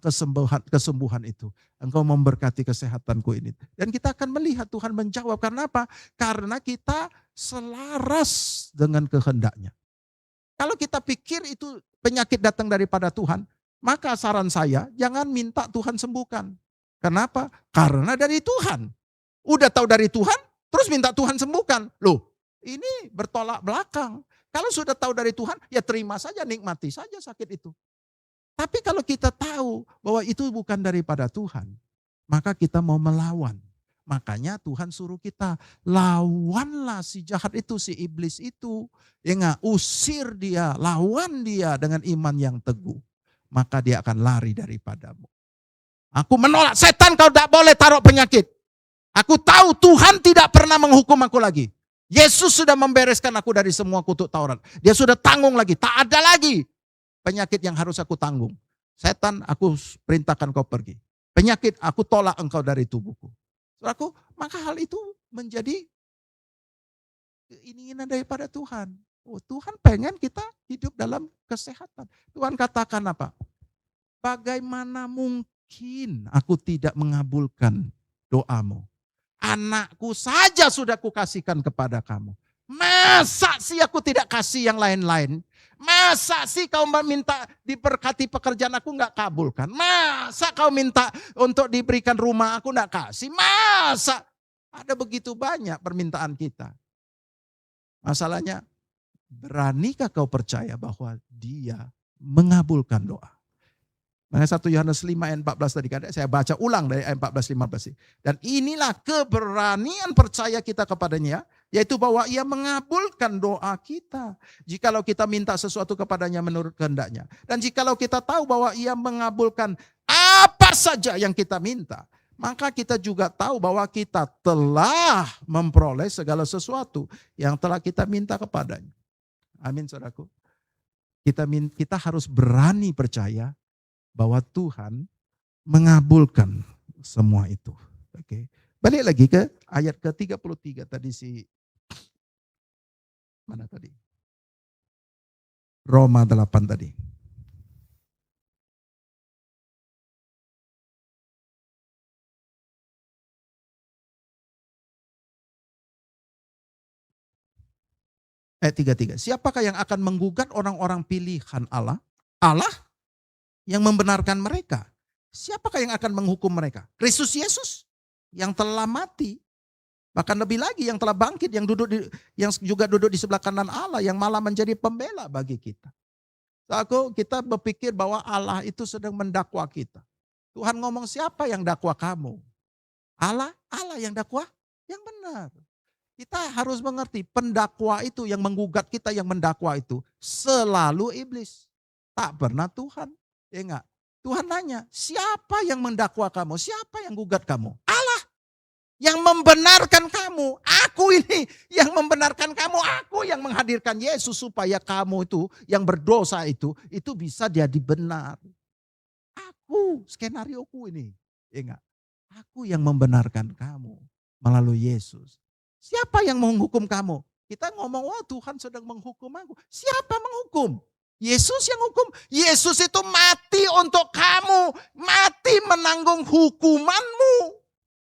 kesembuhan itu. Engkau memberkati kesehatanku ini. Dan kita akan melihat Tuhan menjawab. Karena apa? Karena kita selaras dengan kehendaknya. Kalau kita pikir itu penyakit datang daripada Tuhan, maka saran saya jangan minta Tuhan sembuhkan. Kenapa? Karena dari Tuhan. Udah tahu dari Tuhan, terus minta Tuhan sembuhkan. Loh, ini bertolak belakang. Kalau sudah tahu dari Tuhan, ya terima saja, nikmati saja sakit itu. Tapi kalau kita tahu bahwa itu bukan daripada Tuhan, maka kita mau melawan. Makanya Tuhan suruh kita, lawanlah si jahat itu, si iblis itu. Ya enggak, usir dia, lawan dia dengan iman yang teguh. Maka dia akan lari daripadamu. Aku menolak, setan kau tidak boleh taruh penyakit. Aku tahu Tuhan tidak pernah menghukum aku lagi. Yesus sudah membereskan aku dari semua kutuk Taurat. Dia sudah tanggung lagi, tak ada lagi penyakit yang harus aku tanggung. Setan, aku perintahkan kau pergi. Penyakit, aku tolak engkau dari tubuhku. Saudaraku, maka hal itu menjadi keinginan daripada Tuhan. Oh, Tuhan pengen kita hidup dalam kesehatan. Tuhan katakan apa? Bagaimana mungkin aku tidak mengabulkan doamu? Anakku saja sudah kukasihkan kepada kamu. Masa sih aku tidak kasih yang lain-lain? Masa sih kau minta diberkati pekerjaan aku gak kabulkan? Masa kau minta untuk diberikan rumah aku gak kasih? Masa? Ada begitu banyak permintaan kita. Masalahnya, beranikah kau percaya bahwa dia mengabulkan doa? Makanya 1 Yohanes 5 ayat 14 tadi kan saya baca ulang dari ayat 14-15. Dan inilah keberanian percaya kita kepadanya, yaitu bahwa ia mengabulkan doa kita. Jikalau kita minta sesuatu kepadanya menurut kehendaknya. Dan jikalau kita tahu bahwa ia mengabulkan apa saja yang kita minta, maka kita juga tahu bahwa kita telah memperoleh segala sesuatu yang telah kita minta kepadanya. Amin, saudaraku. Kita harus berani percaya bahwa Tuhan mengabulkan semua itu. Oke. Balik lagi ke ayat ke-33 tadi mana tadi? Roma 8 tadi. Ayat 33. Siapakah yang akan menggugat orang-orang pilihan Allah? Allah yang membenarkan mereka. Siapakah yang akan menghukum mereka? Kristus Yesus yang telah mati. Bahkan lebih lagi yang telah bangkit, yang juga duduk di sebelah kanan Allah, yang malah menjadi pembela bagi kita. Kita berpikir bahwa Allah itu sedang mendakwa kita. Tuhan ngomong, siapa yang dakwa kamu? Allah yang dakwa yang benar. Kita harus mengerti pendakwa itu yang menggugat kita, yang mendakwa itu selalu iblis. Tak pernah Tuhan. Ya enggak? Tuhan nanya, siapa yang mendakwa kamu? Siapa yang gugat kamu? Allah yang membenarkan kamu. Aku ini yang membenarkan kamu. Aku yang menghadirkan Yesus supaya kamu itu yang berdosa itu bisa jadi benar. Aku, skenarioku ini. Ya enggak? Aku yang membenarkan kamu melalui Yesus. Siapa yang menghukum kamu? Kita ngomong, oh Tuhan sedang menghukum aku. Siapa menghukum? Yesus yang hukum. Yesus itu mati untuk kamu. Mati menanggung hukumanmu.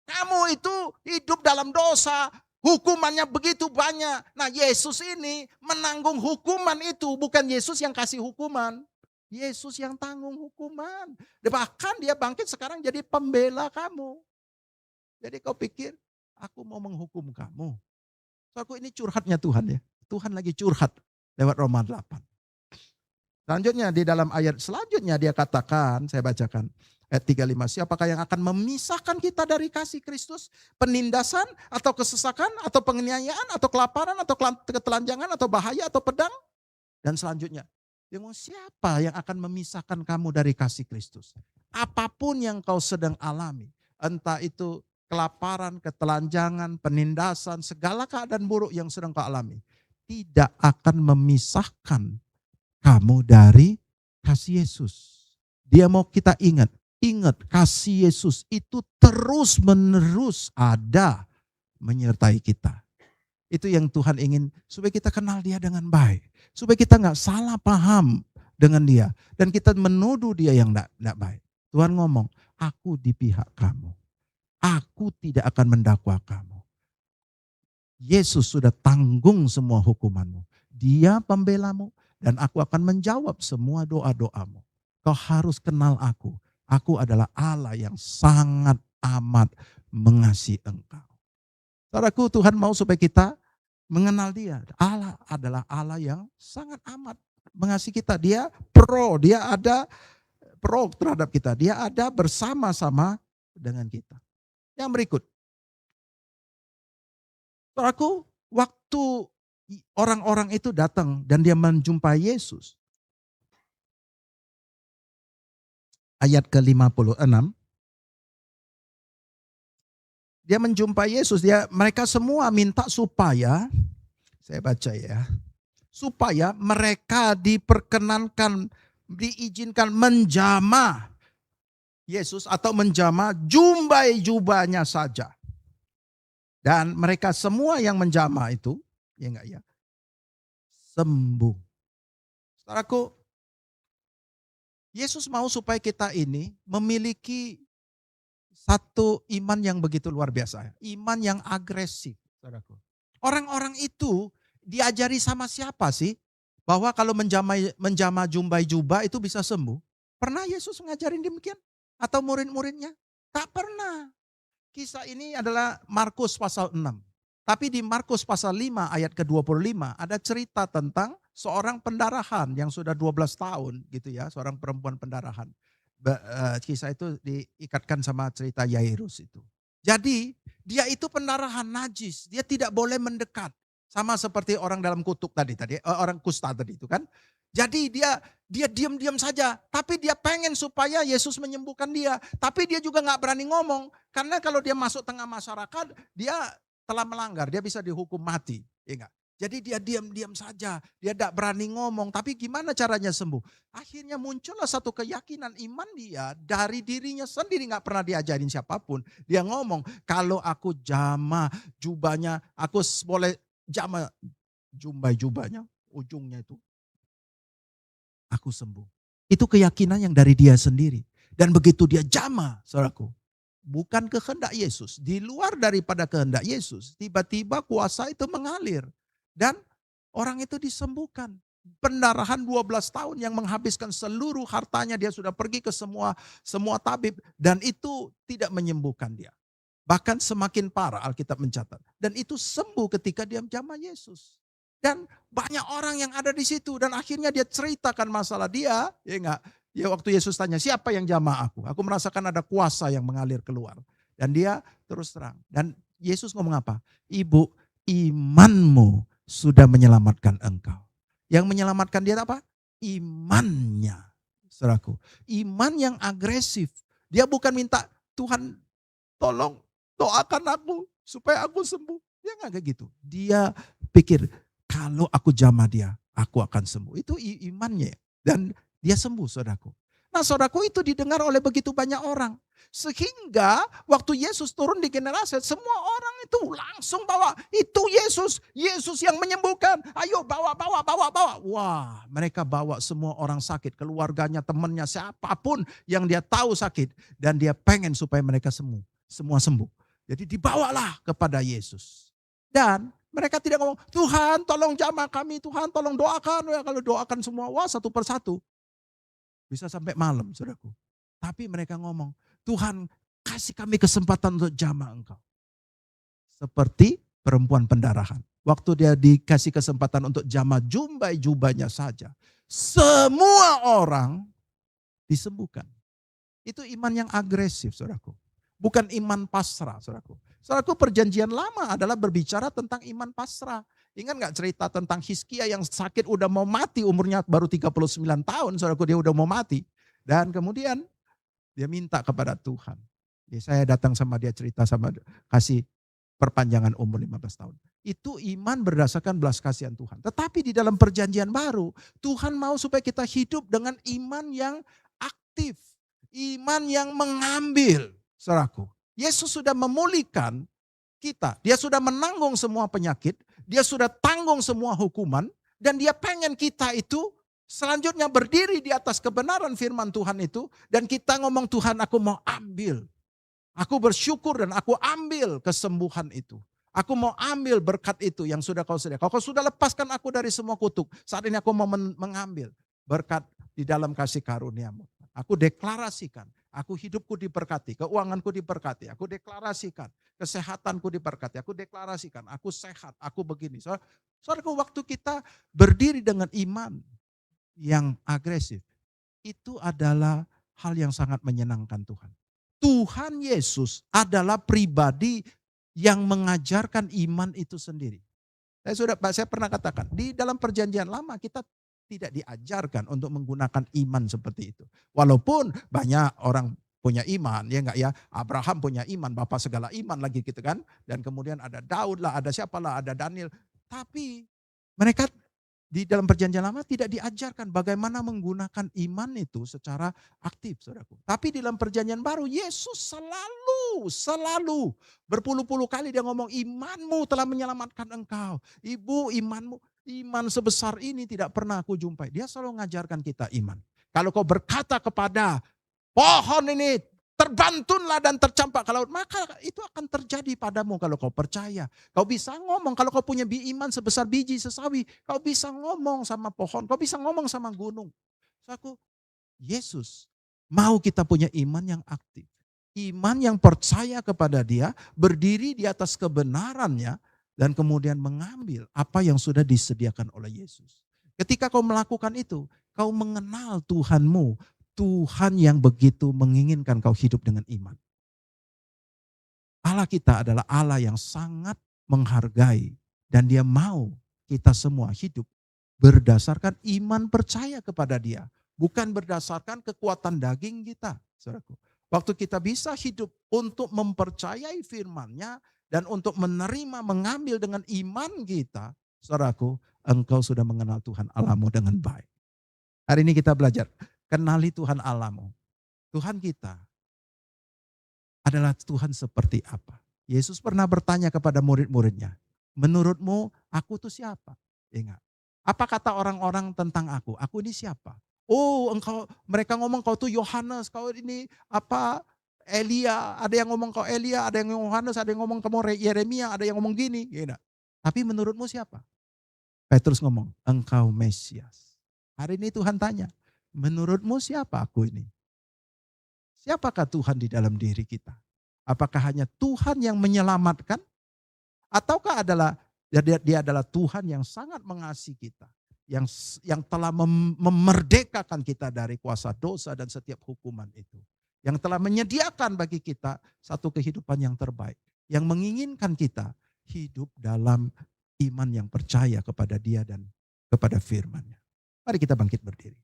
Kamu itu hidup dalam dosa. Hukumannya begitu banyak. Nah, Yesus ini menanggung hukuman itu. Bukan Yesus yang kasih hukuman. Yesus yang tanggung hukuman. Bahkan dia bangkit sekarang jadi pembela kamu. Jadi kau pikir, aku mau menghukum kamu. Soalnya ini curhatnya Tuhan ya. Tuhan lagi curhat lewat Roma 8. Selanjutnya di dalam ayat selanjutnya dia katakan, saya bacakan ayat 35. Siapakah yang akan memisahkan kita dari kasih Kristus? Penindasan atau kesesakan atau penganiayaan atau kelaparan atau ketelanjangan atau bahaya atau pedang? Dan selanjutnya, dia ngomong, siapa yang akan memisahkan kamu dari kasih Kristus? Apapun yang kau sedang alami, entah itu kelaparan, ketelanjangan, penindasan, segala keadaan buruk yang sedang kau alami, tidak akan memisahkan kamu dari kasih Yesus. Dia mau kita ingat kasih Yesus itu terus menerus ada menyertai kita. Itu yang Tuhan ingin supaya kita kenal dia dengan baik. Supaya kita gak salah paham dengan dia. Dan kita menuduh dia yang gak baik. Tuhan ngomong, aku di pihak kamu. Aku tidak akan mendakwa kamu. Yesus sudah tanggung semua hukumanmu. Dia pembelamu. Dan aku akan menjawab semua doa-doamu. Kau harus kenal aku. Aku adalah Allah yang sangat amat mengasihi engkau. Saudaraku, Tuhan mau supaya kita mengenal dia. Allah adalah Allah yang sangat amat mengasihi kita. Dia ada pro terhadap kita. Dia ada bersama-sama dengan kita. Yang berikut. Saudaraku, waktu orang-orang itu datang dan dia menjumpai Yesus. Ayat ke-56. Dia menjumpai Yesus. Mereka semua minta supaya, saya baca ya, supaya mereka diperkenankan, diizinkan menjamah Yesus atau menjamah jubahnya saja. Dan mereka semua yang menjamah itu, ya enggak ya, sembuh. Saudaraku, Yesus mau supaya kita ini memiliki satu iman yang begitu luar biasa. Iman yang agresif. Saudaraku. Orang-orang itu diajari sama siapa sih? Bahwa kalau menjamah jubah itu bisa sembuh. Pernah Yesus ngajarin demikian? Atau murid-muridnya? Tak pernah. Kisah ini adalah Markus pasal 6. Tapi di Markus pasal 5 ayat ke-25 ada cerita tentang seorang pendarahan yang sudah 12 tahun gitu ya. Seorang perempuan pendarahan. Kisah itu diikatkan sama cerita Yairus itu. Jadi dia itu pendarahan najis. Dia tidak boleh mendekat. Sama seperti orang dalam kutub tadi orang kusta tadi itu kan. Jadi dia diam-diam saja. Tapi dia pengen supaya Yesus menyembuhkan dia. Tapi dia juga gak berani ngomong. Karena kalau dia masuk tengah masyarakat, dia telah melanggar. Dia bisa dihukum mati. Ya enggak? Jadi dia diam-diam saja. Dia tidak berani ngomong. Tapi gimana caranya sembuh? Akhirnya muncullah satu keyakinan iman dia dari dirinya sendiri. Gak pernah diajarin siapapun. Dia ngomong, kalau aku jamah jubahnya, aku boleh jamah jubahnya, ujungnya itu. Aku sembuh. Itu keyakinan yang dari dia sendiri. Dan begitu dia jamah, saudaraku. Bukan kehendak Yesus. Di luar daripada kehendak Yesus. Tiba-tiba kuasa itu mengalir. Dan orang itu disembuhkan. Pendarahan 12 tahun yang menghabiskan seluruh hartanya. Dia sudah pergi ke semua tabib. Dan itu tidak menyembuhkan dia. Bahkan semakin parah Alkitab mencatat. Dan itu sembuh ketika dia jamah Yesus. Dan banyak orang yang ada di situ. Dan akhirnya dia ceritakan masalah dia. Ya enggak? Ya waktu Yesus tanya, siapa yang jamah aku? Aku merasakan ada kuasa yang mengalir keluar. Dan dia terus terang. Dan Yesus ngomong apa? Ibu, imanmu sudah menyelamatkan engkau. Yang menyelamatkan dia apa? Imannya. Saudaraku. Iman yang agresif. Dia bukan minta, Tuhan tolong doakan aku supaya aku sembuh. Dia enggak kayak gitu. Dia pikir, kalau aku jamah dia, aku akan sembuh. Itu imannya. Dan dia sembuh, saudaraku. Nah, saudaraku, itu didengar oleh begitu banyak orang. Sehingga waktu Yesus turun di Genesaret, semua orang itu langsung bawa. Itu Yesus. Yesus yang menyembuhkan. Ayo bawa. Wah, mereka bawa semua orang sakit. Keluarganya, temannya, siapapun yang dia tahu sakit. Dan dia pengen supaya mereka semua sembuh. Jadi dibawalah kepada Yesus. Dan mereka tidak ngomong, Tuhan tolong jamah kami, Tuhan tolong doakan. Ya, kalau doakan semua, wah satu persatu. Bisa sampai malam, saudaraku. Tapi mereka ngomong, Tuhan kasih kami kesempatan untuk jamah Engkau. Seperti perempuan pendarahan. Waktu dia dikasih kesempatan untuk jamah jubahnya saja. Semua orang disembuhkan. Itu iman yang agresif, saudaraku. Bukan iman pasrah, saudaraku. Saudaraku, perjanjian lama adalah berbicara tentang iman pasrah. Ingat gak cerita tentang Hizkia yang sakit udah mau mati, umurnya baru 39 tahun, saudaraku, dia udah mau mati. Dan kemudian dia minta kepada Tuhan. Ya, saya datang sama dia cerita sama kasih perpanjangan umur 15 tahun. Itu iman berdasarkan belas kasihan Tuhan. Tetapi di dalam perjanjian baru, Tuhan mau supaya kita hidup dengan iman yang aktif. Iman yang mengambil, saudaraku. Yesus sudah memulihkan kita. Dia sudah menanggung semua penyakit. Dia sudah tanggung semua hukuman. Dan dia pengen kita itu selanjutnya berdiri di atas kebenaran firman Tuhan itu. Dan kita ngomong, Tuhan aku mau ambil. Aku bersyukur dan aku ambil kesembuhan itu. Aku mau ambil berkat itu yang sudah kau sediakan. Kau sudah lepaskan aku dari semua kutuk. Saat ini aku mau mengambil berkat di dalam kasih karunia-Mu. Aku deklarasikan. Aku hidupku diberkati. Keuanganku diberkati. Aku deklarasikan. Kesehatanku diberkati. Aku deklarasikan. Aku sehat. Aku begini. Saudaraku, waktu kita berdiri dengan iman yang agresif. Itu adalah hal yang sangat menyenangkan Tuhan. Tuhan Yesus adalah pribadi yang mengajarkan iman itu sendiri. Saya pernah katakan, di dalam perjanjian lama kita tidak diajarkan untuk menggunakan iman seperti itu. Walaupun banyak orang punya iman, ya enggak ya, Abraham punya iman, bapak segala iman lagi gitu kan. Dan kemudian ada Daud lah, ada siapalah, ada Daniel. Tapi mereka di dalam perjanjian lama tidak diajarkan bagaimana menggunakan iman itu secara aktif, saudaraku. Tapi di dalam perjanjian baru, Yesus selalu berpuluh-puluh kali dia ngomong, imanmu telah menyelamatkan engkau. Ibu, iman sebesar ini tidak pernah aku jumpai. Dia selalu mengajarkan kita iman. Kalau kau berkata kepada pohon ini, terbantunlah dan tercampak ke laut, maka itu akan terjadi padamu kalau kau percaya. Kau bisa ngomong, kalau kau punya iman sebesar biji sesawi, kau bisa ngomong sama pohon, kau bisa ngomong sama gunung. Yesus mau kita punya iman yang aktif. Iman yang percaya kepada Dia, berdiri di atas kebenarannya, dan kemudian mengambil apa yang sudah disediakan oleh Yesus. Ketika kau melakukan itu, kau mengenal Tuhanmu, Tuhan yang begitu menginginkan kau hidup dengan iman. Allah kita adalah Allah yang sangat menghargai dan Dia mau kita semua hidup berdasarkan iman percaya kepada Dia, bukan berdasarkan kekuatan daging kita, saudaraku. Waktu kita bisa hidup untuk mempercayai firman-Nya dan untuk menerima, mengambil dengan iman kita, saudaraku, engkau sudah mengenal Tuhan Allahmu dengan baik. Hari ini kita belajar. Kenali Tuhan Allahmu. Tuhan kita adalah Tuhan seperti apa? Yesus pernah bertanya kepada murid-muridnya, menurutmu aku itu siapa? Ingat, apa kata orang-orang tentang aku? Aku ini siapa? Oh, mereka ngomong kau tuh Yohanes, kau ini apa? Elia, ada yang ngomong kau Elia, ada yang ngomong Yohanes, ada yang ngomong kamu Yeremia, ada yang ngomong gini. Tapi menurutmu siapa? Petrus ngomong, engkau Mesias. Hari ini Tuhan tanya, menurutmu siapa aku ini? Siapakah Tuhan di dalam diri kita? Apakah hanya Tuhan yang menyelamatkan? Ataukah dia adalah Tuhan yang sangat mengasihi kita? Yang telah memerdekakan kita dari kuasa dosa dan setiap hukuman itu. Yang telah menyediakan bagi kita satu kehidupan yang terbaik. Yang menginginkan kita hidup dalam iman yang percaya kepada Dia dan kepada firman-Nya. Mari kita bangkit berdiri.